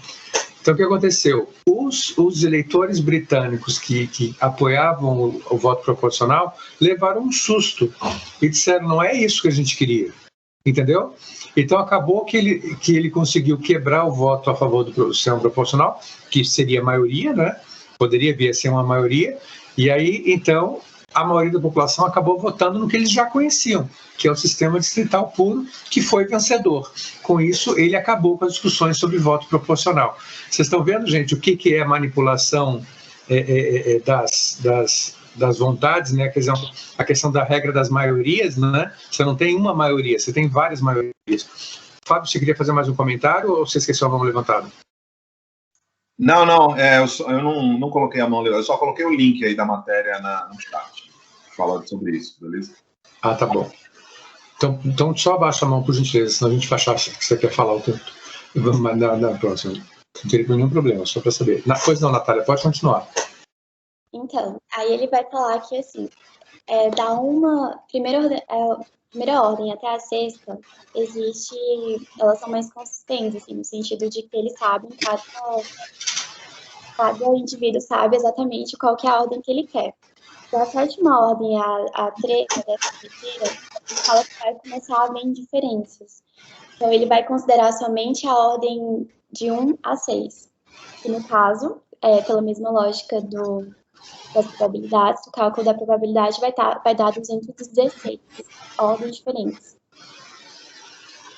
Então, o que aconteceu? Os eleitores britânicos que apoiavam o voto proporcional levaram um susto e disseram, não é isso que a gente queria. Entendeu? Então acabou que ele conseguiu quebrar o voto a favor do sistema proporcional, que seria a maioria, né? Poderia vir a ser uma maioria, e aí então a maioria da população acabou votando no que eles já conheciam, que é o sistema distrital puro, que foi vencedor. Com isso, ele acabou com as discussões sobre voto proporcional. Vocês estão vendo, gente, o que é manipulação das vontades, né? Quer dizer, a questão da regra das maiorias, né? Você não tem uma maioria, você tem várias maiorias. Fábio, você queria fazer mais um comentário ou você esqueceu a mão levantada?
Não, eu não coloquei a mão, eu só coloquei o link aí da matéria no chat, falando sobre isso, beleza?
Ah, tá bom. Então só abaixa a mão, por gentileza, senão a gente vai achar que você quer falar o tempo. Vamos na próxima. Não teria nenhum problema, só para saber. Pois não, Natália, pode continuar.
Então, aí ele vai falar que, assim, da primeira ordem até a sexta, elas são mais consistentes, assim, no sentido de que eles sabem, cada indivíduo sabe exatamente qual que é a ordem que ele quer. Da sétima ordem a 13, dessa terceira, ele fala que vai começar a haver indiferenças. Então, ele vai considerar somente a ordem de 1 a 6. Que, no caso, pela mesma lógica das probabilidades, do cálculo da probabilidade vai dar 216 ordens diferentes.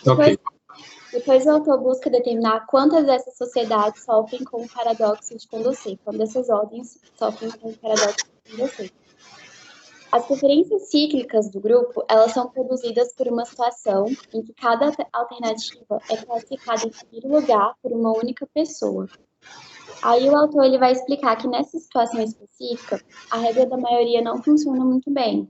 Ok.
Depois o autor busca determinar quantas dessas sociedades sofrem com o paradoxo de Condorcet, quando essas ordens sofrem com o paradoxo de Condorcet. As preferências cíclicas do grupo, elas são produzidas por uma situação em que cada alternativa é classificada em primeiro lugar por uma única pessoa. Aí o autor ele vai explicar que nessa situação específica, a regra da maioria não funciona muito bem.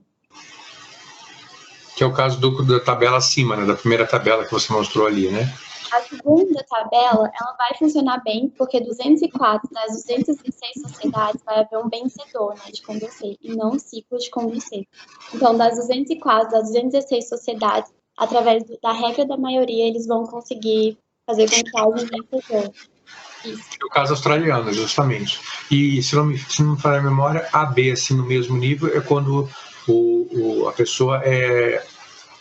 Que é o caso da tabela acima, né? Da primeira tabela que você mostrou ali, né?
A segunda tabela, ela vai funcionar bem, porque 204 das 216 sociedades vai haver um vencedor, né, de Condorcet, e não um ciclo de Condorcet. Então, das 204 das 216 sociedades, através da regra da maioria, eles vão conseguir fazer com que haja um vencedor. Isso.
É o caso australiano, justamente. E, se não me falha a memória, AB, assim, no mesmo nível, é quando a pessoa é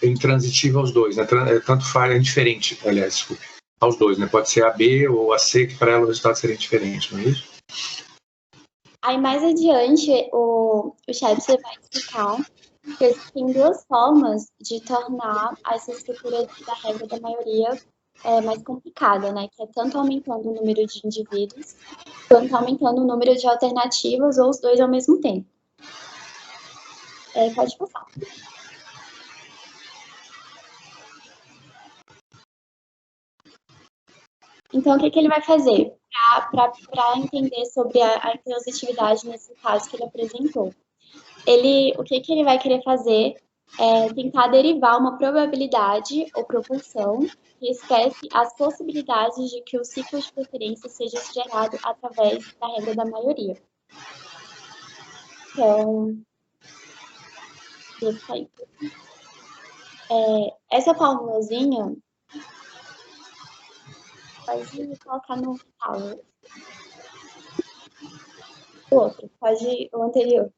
intransitiva aos dois, né? Tanto faz, é indiferente, aliás, desculpe, aos dois, né? Pode ser a B ou a C, que para ela o resultado seria diferente, não é isso?
Aí, mais adiante, o Shepard vai explicar que existem duas formas de tornar essa estrutura da regra da maioria mais complicada, né? Que é tanto aumentando o número de indivíduos, quanto aumentando o número de alternativas, ou os dois ao mesmo tempo. Pode passar. Então, o que ele vai fazer para entender sobre a intransitividade nesse caso que ele apresentou? O que ele vai querer fazer é tentar derivar uma probabilidade ou proporção que esquece as possibilidades de que o ciclo de preferência seja gerado através da regra da maioria. Então, essa formulazinha pode colocar no Power. O anterior.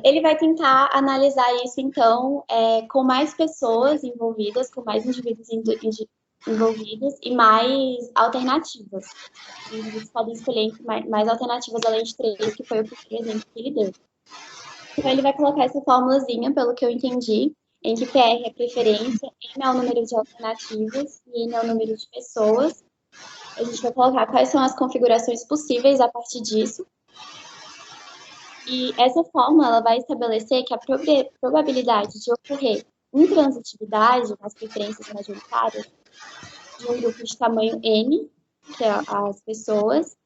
Ele vai tentar analisar isso, então, com mais pessoas envolvidas, com mais indivíduos envolvidos e mais alternativas. Os indivíduos podem escolher mais alternativas além de 3, que foi o primeiro exemplo que ele deu. Então, ele vai colocar essa formulazinha, pelo que eu entendi, em que PR é preferência, N é o número de alternativas e N é o número de pessoas. A gente vai colocar quais são as configurações possíveis a partir disso. E essa fórmula ela vai estabelecer que a probabilidade de ocorrer intransitividade nas preferências majoritárias de um grupo de tamanho N, que é as pessoas,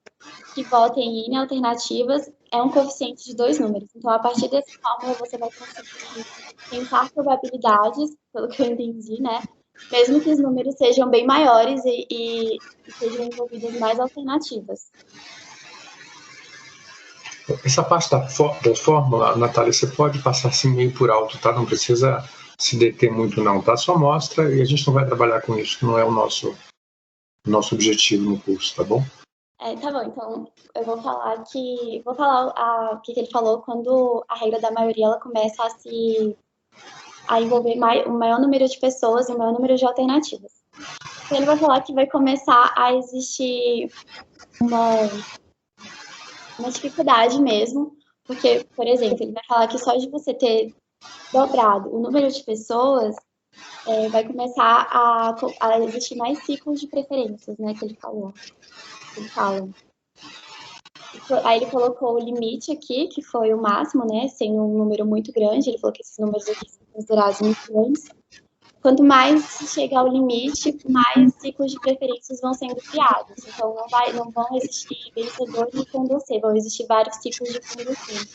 que votem em N alternativas, é um coeficiente de 2 números. Então, a partir dessa fórmula, você vai conseguir pensar probabilidades, pelo que eu entendi, né? Mesmo que os números sejam bem maiores e sejam envolvidas mais alternativas.
Essa parte da fórmula, Natália, você pode passar assim meio por alto, tá? Não precisa se deter muito, não, tá? Só mostra e a gente não vai trabalhar com isso, que não é o nosso objetivo no curso, tá bom?
Tá bom, então eu vou falar o que ele falou quando a regra da maioria ela começa a envolver o maior número de pessoas e o maior número de alternativas. Então ele vai falar que vai começar a existir uma dificuldade mesmo, porque, por exemplo, ele vai falar que só de você ter dobrado o número de pessoas, vai começar a existir mais ciclos de preferências, né, que ele falou. Aí ele colocou o limite aqui, que foi o máximo, né, sendo um número muito grande, ele falou que esses números aqui são considerados muito grandes. Quanto mais chega ao limite, mais ciclos de preferências vão sendo criados. Então, não vão existir vencedores de Condorcet, vão existir vários ciclos de Condorcet.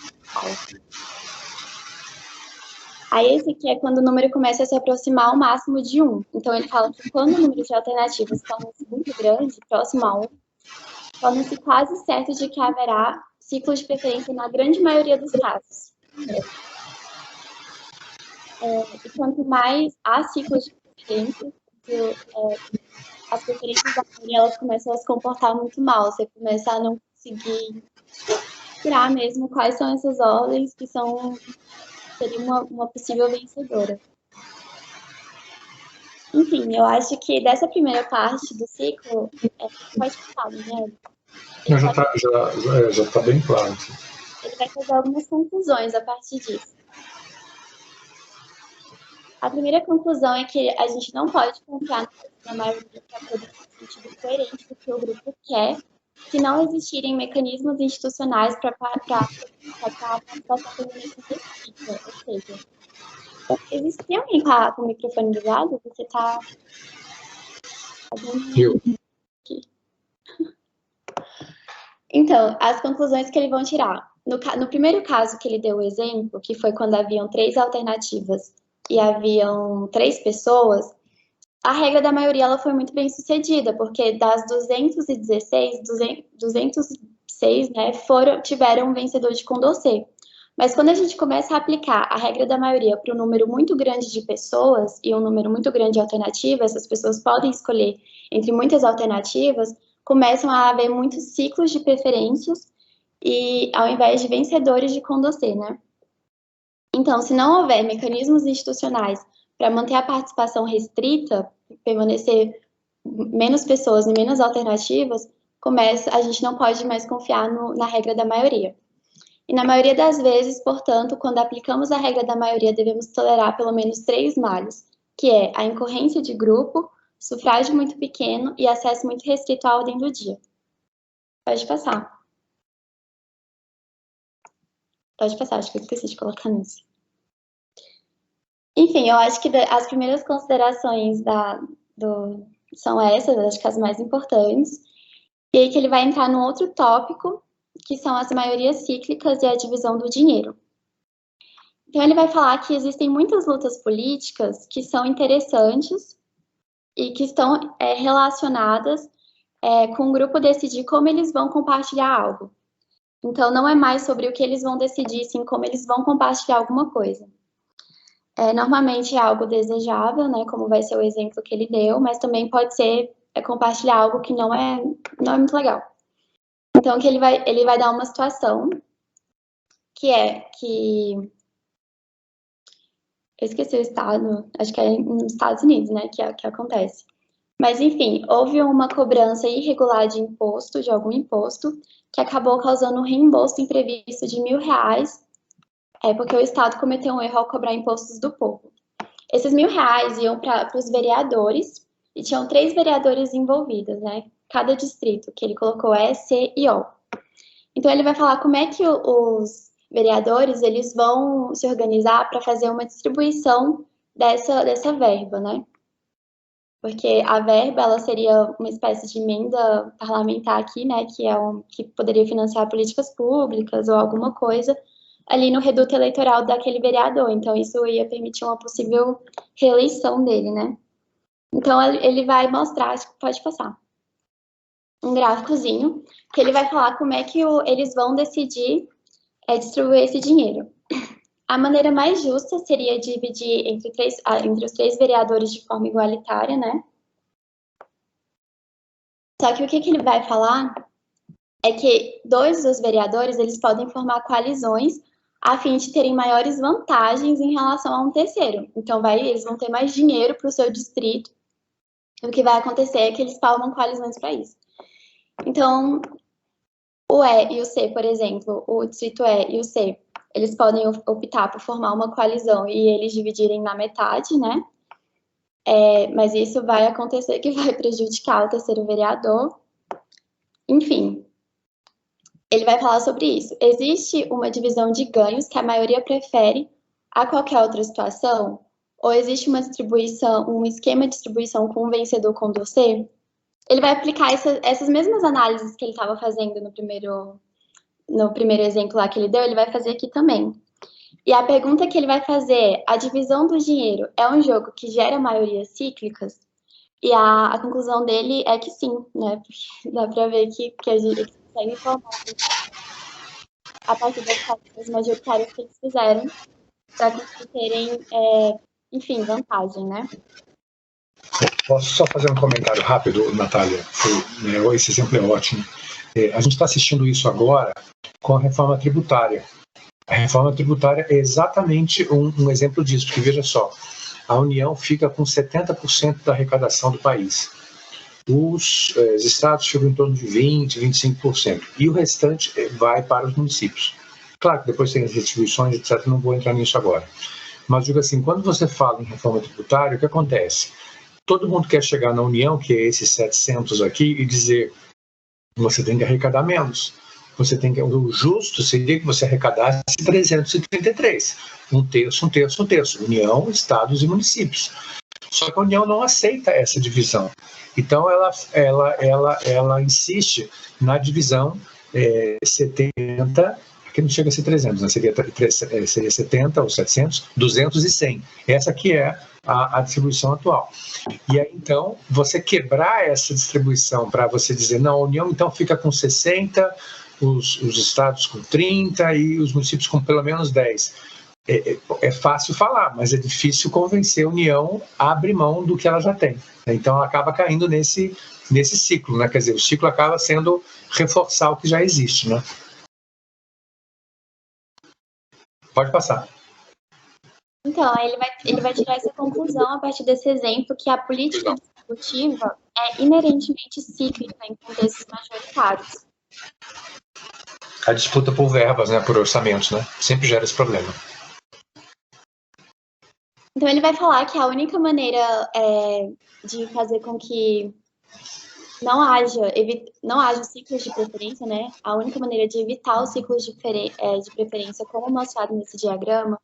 Aí, esse aqui é quando o número começa a se aproximar ao máximo de 1. Então, ele fala que quando o número de alternativas torna-se muito grande, próximo a 1, torna-se quase certo de que haverá ciclos de preferência na grande maioria dos casos. E quanto mais há ciclos de preferência, as preferências da maioria elas começam a se comportar muito mal. Você começa a não conseguir tirar mesmo quais são essas ordens que seria uma possível vencedora. Enfim, eu acho que dessa primeira parte do ciclo, pode falar, né?
Já está bem claro.
Ele vai fazer algumas conclusões a partir disso. A primeira conclusão é que a gente não pode confiar na maioria para poder ter um sentido coerente do que o grupo quer, se não existirem mecanismos institucionais para a participação feminina restrita. Ou seja, tem alguém com o microfone ligado? Você está...
Eu.
Então, as conclusões que eles vão tirar. No primeiro caso que ele deu o exemplo, que foi quando haviam 3 alternativas e haviam 3 pessoas, a regra da maioria ela foi muito bem sucedida, porque das 206, 206 né, tiveram um vencedor de Condorcet. Mas quando a gente começa a aplicar a regra da maioria para um número muito grande de pessoas e um número muito grande de alternativas, essas pessoas podem escolher entre muitas alternativas, começam a haver muitos ciclos de preferências e ao invés de vencedores de Condorcet, né? Então, se não houver mecanismos institucionais para manter a participação restrita, permanecer menos pessoas e menos alternativas, a gente não pode mais confiar na regra da maioria. E na maioria das vezes, portanto, quando aplicamos a regra da maioria, devemos tolerar pelo menos 3 males, que é a incorrência de grupo, sufrágio muito pequeno e acesso muito restrito à ordem do dia. Pode passar. Pode passar, acho que eu esqueci de colocar nisso. Enfim, eu acho que as primeiras considerações são essas, acho que as mais importantes. E aí que ele vai entrar no outro tópico, que são as maiorias cíclicas e a divisão do dinheiro. Então, ele vai falar que existem muitas lutas políticas que são interessantes e que estão relacionadas com o grupo decidir como eles vão compartilhar algo. Então, não é mais sobre o que eles vão decidir, sim como eles vão compartilhar alguma coisa. Normalmente é algo desejável, né, como vai ser o exemplo que ele deu, mas também pode ser compartilhar algo que não é muito legal. Então, que ele vai dar uma situação que eu esqueci o estado, acho que é nos Estados Unidos, né, que acontece. Mas, enfim, houve uma cobrança irregular de algum imposto, que acabou causando um reembolso imprevisto de R$1.000, porque o Estado cometeu um erro ao cobrar impostos do povo. Esses R$1.000 iam para os vereadores, e tinham 3 vereadores envolvidos, né? Cada distrito, que ele colocou C e O. Então, ele vai falar como é que os vereadores eles vão se organizar para fazer uma distribuição dessa verba, né? Porque a verba, ela seria uma espécie de emenda parlamentar aqui, né? Que poderia financiar políticas públicas ou alguma coisa ali no reduto eleitoral daquele vereador. Então, isso ia permitir uma possível reeleição dele, né? Então, ele vai mostrar, acho que pode passar, um gráficozinho, que ele vai falar como é que eles vão decidir distribuir esse dinheiro. A maneira mais justa seria dividir entre os 3 vereadores de forma igualitária, né? Só que o que ele vai falar é que dois dos vereadores, eles podem formar coalizões a fim de terem maiores vantagens em relação a um terceiro. Então, eles vão ter mais dinheiro para o seu distrito. O que vai acontecer é que eles formam coalizões para isso. Então, o E e o C, por exemplo, o distrito E e o C, eles podem optar por formar uma coalizão e eles dividirem na metade, né? Mas isso vai acontecer que vai prejudicar o terceiro vereador. Enfim, ele vai falar sobre isso. Existe uma divisão de ganhos que a maioria prefere a qualquer outra situação? Ou existe uma distribuição, um esquema de distribuição com um vencedor Condorcet? Ele vai aplicar essas mesmas análises que ele estava fazendo no primeiro exemplo lá que ele deu, ele vai fazer aqui também. E a pergunta que ele vai fazer é: a divisão do dinheiro é um jogo que gera maiorias cíclicas? E a conclusão dele é que sim, né? Porque dá para ver que a gente consegue informar a partir das práticas majoritárias que eles fizeram para terem, enfim, vantagem, né?
Posso só fazer um comentário rápido, Natália? Esse exemplo é ótimo. A gente está assistindo isso agora com a reforma tributária. A reforma tributária é exatamente um exemplo disso, porque veja só, a União fica com 70% da arrecadação do país. Os estados ficam em torno de 20%, 25%. E o restante vai para os municípios. Claro que depois tem as distribuições, etc., não vou entrar nisso agora. Mas digo assim, quando você fala em reforma tributária, o que acontece? Todo mundo quer chegar na União, que é esses 700 aqui, e dizer: você tem que arrecadar menos. O justo seria que você arrecadasse 333. Um terço, um terço, um terço. União, estados e municípios. Só que a União não aceita essa divisão. Então, ela insiste na divisão 70, que não chega a ser 300, né? Seria 70 ou 700, 200 e 100. Essa que é a distribuição atual. E aí, então, você quebrar essa distribuição para você dizer: não, a União então fica com 60, os estados com 30 e os municípios com pelo menos 10. É fácil falar, mas é difícil convencer a União a abrir mão do que ela já tem. Então, ela acaba caindo nesse ciclo, né? Quer dizer, o ciclo acaba sendo reforçar o que já existe, né? Pode passar.
Então, ele vai tirar essa conclusão a partir desse exemplo que a política distributiva é inerentemente cíclica em contextos majoritários.
A disputa por verbas, né, por orçamentos, né, sempre gera esse problema.
Então, ele vai falar que a única maneira de fazer com que não haja ciclos de preferência, né? A única maneira de evitar os ciclos de preferência, como mostrado nesse diagrama,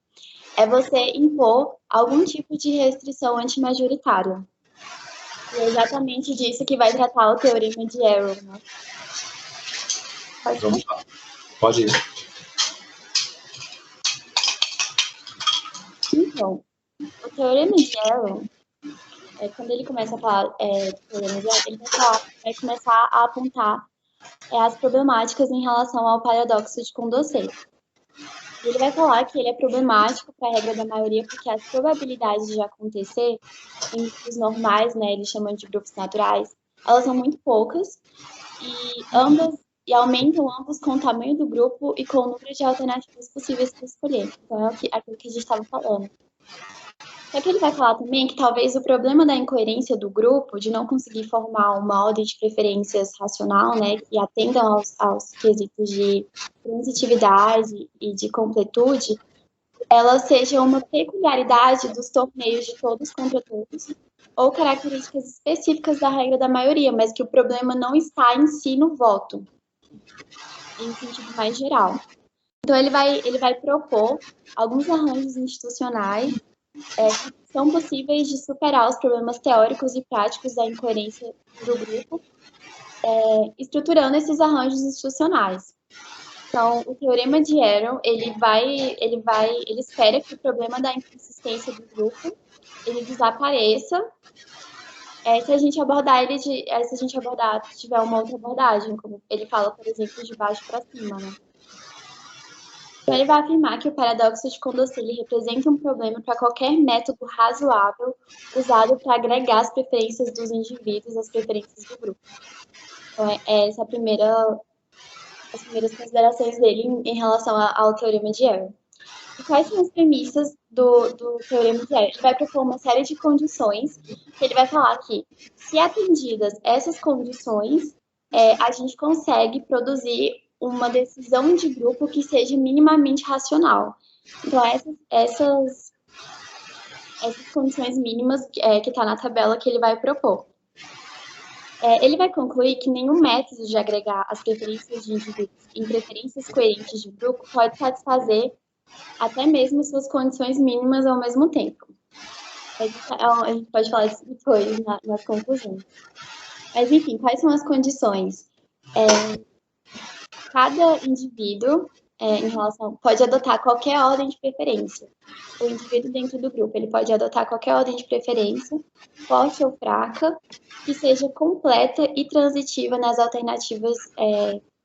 é você impor algum tipo de restrição antimajoritária. E é exatamente disso que vai tratar o teorema de Arrow, né?
Vamos lá. Pode ir.
Então, o teorema de Arrow, quando ele começa a falar do teorema de Arrow, ele vai começar a apontar as problemáticas em relação ao paradoxo de Condorcet. Ele vai falar que ele é problemático para a regra da maioria porque as probabilidades de acontecer em grupos normais, né, eles chamam de grupos naturais, elas são muito poucas e aumentam ambos com o tamanho do grupo e com o número de alternativas possíveis para escolher. Então, é aquilo que a gente estava falando. Só que ele vai falar também que talvez o problema da incoerência do grupo, de não conseguir formar uma ordem de preferências racional, né, que atenda aos quesitos de transitividade e de completude, ela seja uma peculiaridade dos torneios de todos contra todos, ou características específicas da regra da maioria, mas que o problema não está em si no voto, em sentido mais geral. Então, ele vai propor alguns arranjos institucionais que são possíveis de superar os problemas teóricos e práticos da incoerência do grupo, estruturando esses arranjos institucionais. Então, o teorema de Arrow, ele espera que o problema da inconsistência do grupo, ele desapareça, se a gente tiver uma outra abordagem, como ele fala, por exemplo, de baixo para cima, né? Então, ele vai afirmar que o paradoxo de Condorcet representa um problema para qualquer método razoável usado para agregar as preferências dos indivíduos às preferências do grupo. Então, essa é a primeira as primeiras considerações dele em relação ao Teorema de Arrow. E quais são as premissas do Teorema de Arrow? Ele vai propor uma série de condições, que ele vai falar que, se atendidas essas condições, a gente consegue produzir uma decisão de grupo que seja minimamente racional. Então, essas condições mínimas que está na tabela que ele vai propor. Ele vai concluir que nenhum método de agregar as preferências de indivíduos em preferências coerentes de grupo pode satisfazer até mesmo suas condições mínimas ao mesmo tempo. A gente pode falar disso depois, nas conclusões. Mas, enfim, quais são as condições? Cada indivíduo, em relação, pode adotar qualquer ordem de preferência. O indivíduo dentro do grupo, ele pode adotar qualquer ordem de preferência, forte ou fraca, que seja completa e transitiva nas alternativas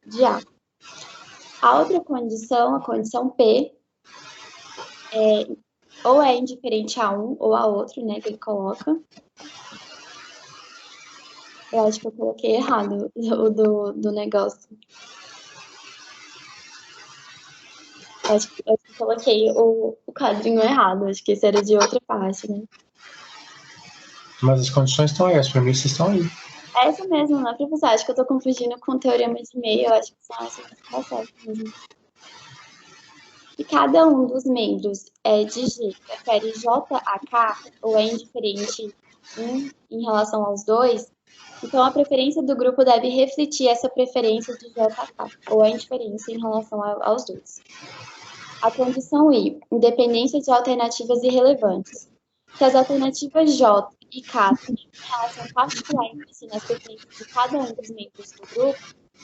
de A. A outra condição, a condição P, ou é indiferente a um ou a outro, né, que ele coloca. Eu acho que eu coloquei errado o do negócio. Acho que eu coloquei o quadrinho errado, acho que esse era de outra parte, né?
Mas as condições estão aí, as premissas estão aí.
É essa mesmo, né, professor? Acho que eu tô confundindo com o teorema de May, eu acho que são essas que estão certas mesmo. E cada um dos membros de G prefere J a K, ou é indiferente em relação aos dois, então a preferência do grupo deve refletir essa preferência de J a K, ou a indiferença em relação aos dois. A condição I, independência de alternativas irrelevantes. Se as alternativas J e K têm relação particular entre si nas preferências de cada um dos membros do grupo,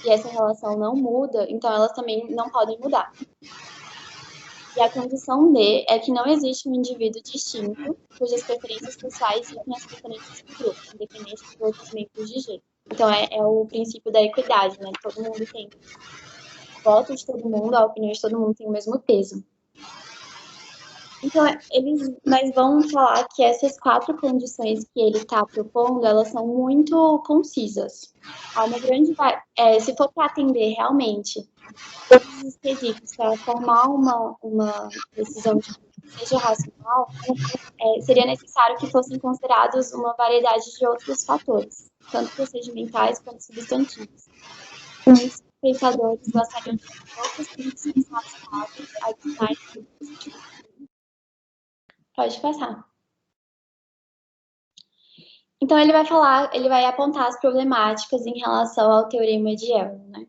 e essa relação não muda, então elas também não podem mudar. E a condição D é que não existe um indivíduo distinto cujas preferências pessoais são as preferências do grupo, independente dos outros membros de G. Então, é o princípio da equidade, né? Todo mundo tem o voto de todo mundo, a opinião de todo mundo tem o mesmo peso. Então, mas vão falar que essas 4 condições que ele está propondo, elas são muito concisas. Há uma grande... se for para atender realmente todos os quesitos para formar uma decisão que seja racional, seria necessário que fossem considerados uma variedade de outros fatores, tanto procedimentais quanto substantivos. Os pensadores gostariam de outras condições racionais adicionais. Pode passar. Então, ele vai apontar as problemáticas em relação ao teorema de Arrow, né?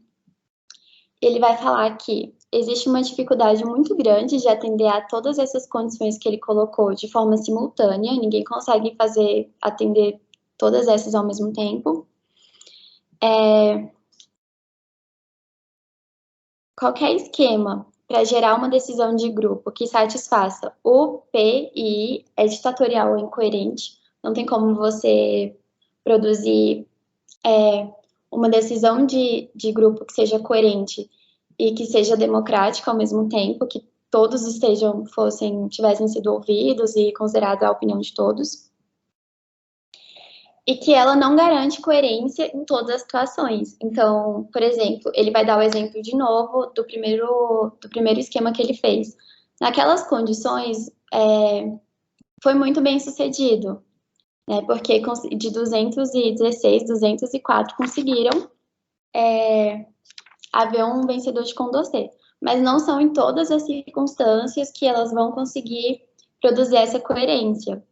Ele vai falar que existe uma dificuldade muito grande de atender a todas essas condições que ele colocou de forma simultânea, ninguém consegue atender todas essas ao mesmo tempo. Qualquer esquema para gerar uma decisão de grupo que satisfaça o P e I é ditatorial ou incoerente. Não tem como você produzir uma decisão de grupo que seja coerente e que seja democrática ao mesmo tempo, que todos tivessem sido ouvidos e considerada a opinião de todos. E que ela não garante coerência em todas as situações. Então, por exemplo, ele vai dar o exemplo de novo do primeiro esquema que ele fez. Naquelas condições, foi muito bem sucedido, né, porque de 216, 204 conseguiram haver um vencedor de Condorcet. Mas não são em todas as circunstâncias que elas vão conseguir produzir essa coerência.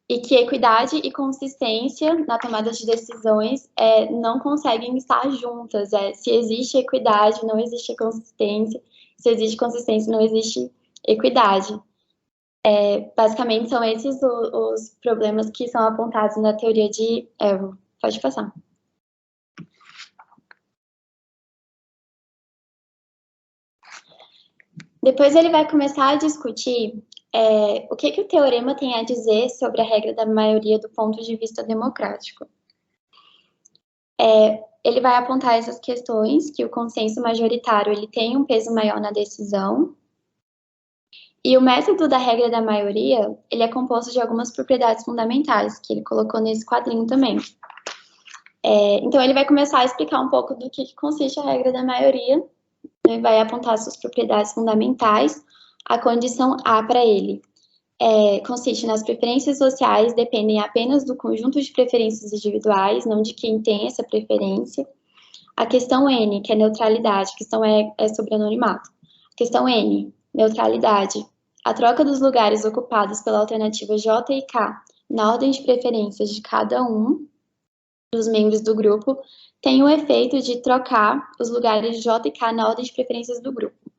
E que equidade e consistência na tomada de decisões não conseguem estar juntas. Se existe equidade, não existe consistência. Se existe consistência, não existe equidade. Basicamente, são esses os problemas que são apontados na teoria de Arrow. Pode passar. Depois ele vai começar a discutir o que o teorema tem a dizer sobre a regra da maioria do ponto de vista democrático. Ele vai apontar essas questões, que o consenso majoritário ele tem um peso maior na decisão, e o método da regra da maioria, ele é composto de algumas propriedades fundamentais, que ele colocou nesse quadrinho também. Então, ele vai começar a explicar um pouco do que consiste a regra da maioria, né? Vai apontar suas propriedades fundamentais. A condição A para ele consiste nas preferências sociais, dependem apenas do conjunto de preferências individuais, não de quem tem essa preferência. A questão N, que é neutralidade, a questão é sobre anonimato. A questão N, neutralidade. A troca dos lugares ocupados pela alternativa J e K na ordem de preferências de cada um dos membros do grupo tem o efeito de trocar os lugares de J e K na ordem de preferências do grupo.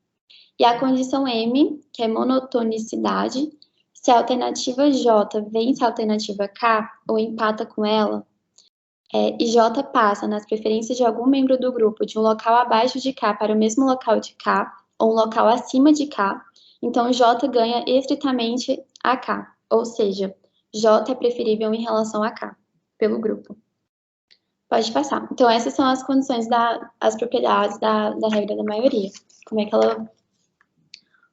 E a condição M, que é monotonicidade, se a alternativa J vence a alternativa K ou empata com ela, e J passa nas preferências de algum membro do grupo de um local abaixo de K para o mesmo local de K, ou um local acima de K, então J ganha estritamente a K, ou seja, J é preferível em relação a K, pelo grupo. Pode passar. Então, essas são as condições, as propriedades da regra da maioria. Como é que ela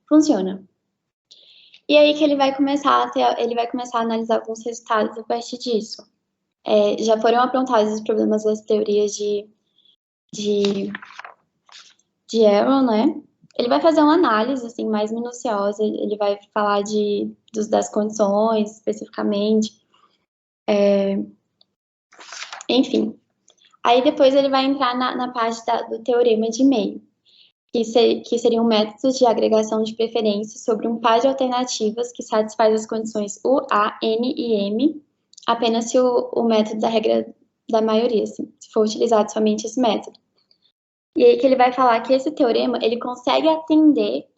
funciona. E aí que ele vai começar a analisar alguns resultados a partir disso. Já foram aprontados os problemas das teorias de Arrow, né? Ele vai fazer uma análise assim, mais minuciosa, ele vai falar das condições especificamente, enfim. Aí depois ele vai entrar na parte do teorema de meio, que seriam métodos de agregação de preferências sobre um par de alternativas que satisfaz as condições U, A, N e M, apenas se o método da regra da maioria, se for utilizado somente esse método. E aí que ele vai falar que esse teorema, ele consegue atender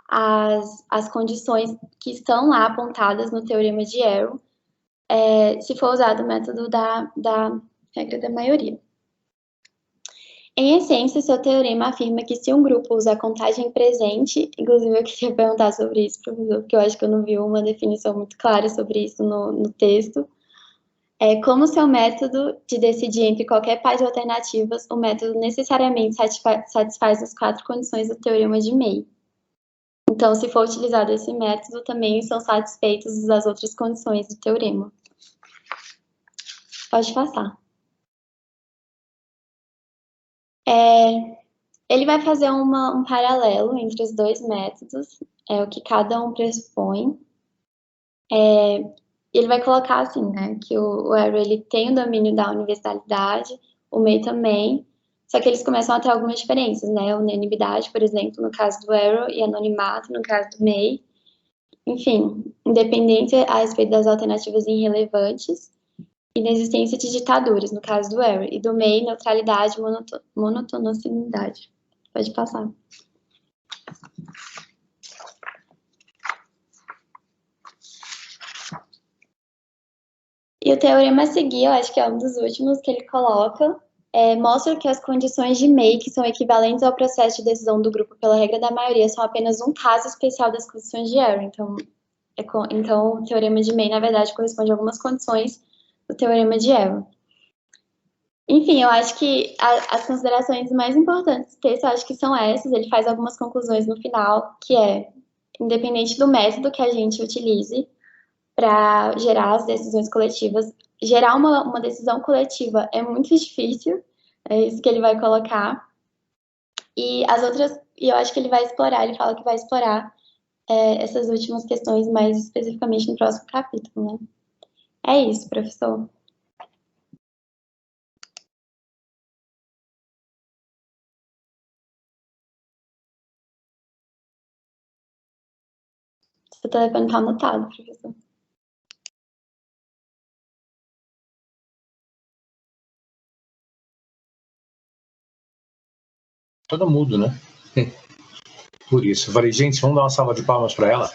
as condições que estão lá apontadas no teorema de Arrow, se for usado o método da regra da maioria. Em essência, seu teorema afirma que se um grupo usa a contagem presente, inclusive eu queria perguntar sobre isso, professor, porque eu acho que eu não vi uma definição muito clara sobre isso no texto, como seu método de decidir entre qualquer par de alternativas, o método necessariamente satisfaz as 4 condições do teorema de May. Então, se for utilizado esse método, também são satisfeitas as outras condições do teorema. Pode passar. Ele vai fazer um paralelo entre os dois métodos, o que cada um pressupõe. Ele vai colocar assim, né, que o Arrow ele tem o domínio da universalidade, o May também, só que eles começam a ter algumas diferenças, né, unanimidade, por exemplo, no caso do Arrow, e anonimato, no caso do May. Enfim, independência a respeito das alternativas irrelevantes, inexistência de ditaduras, no caso do Arrow, e do May, neutralidade, monotonocidade. Pode passar. E o teorema a seguir, eu acho que é um dos últimos que ele coloca, mostra que as condições de May, que são equivalentes ao processo de decisão do grupo pela regra da maioria, são apenas um caso especial das condições de Arrow. Então, o teorema de May, na verdade, corresponde a algumas condições do teorema de Arrow. Enfim, eu acho que as considerações mais importantes do texto, eu acho que são essas. Ele faz algumas conclusões no final, que independente do método que a gente utilize para gerar as decisões coletivas, gerar uma decisão coletiva é muito difícil, é isso que ele vai colocar. E as outras, eu acho que ele fala que vai explorar essas últimas questões mais especificamente no próximo capítulo, né? É isso, professor. Seu telefone está mutado, professor.
Todo mudo, né? Por isso. Eu falei, gente, vamos dar uma salva de palmas para ela?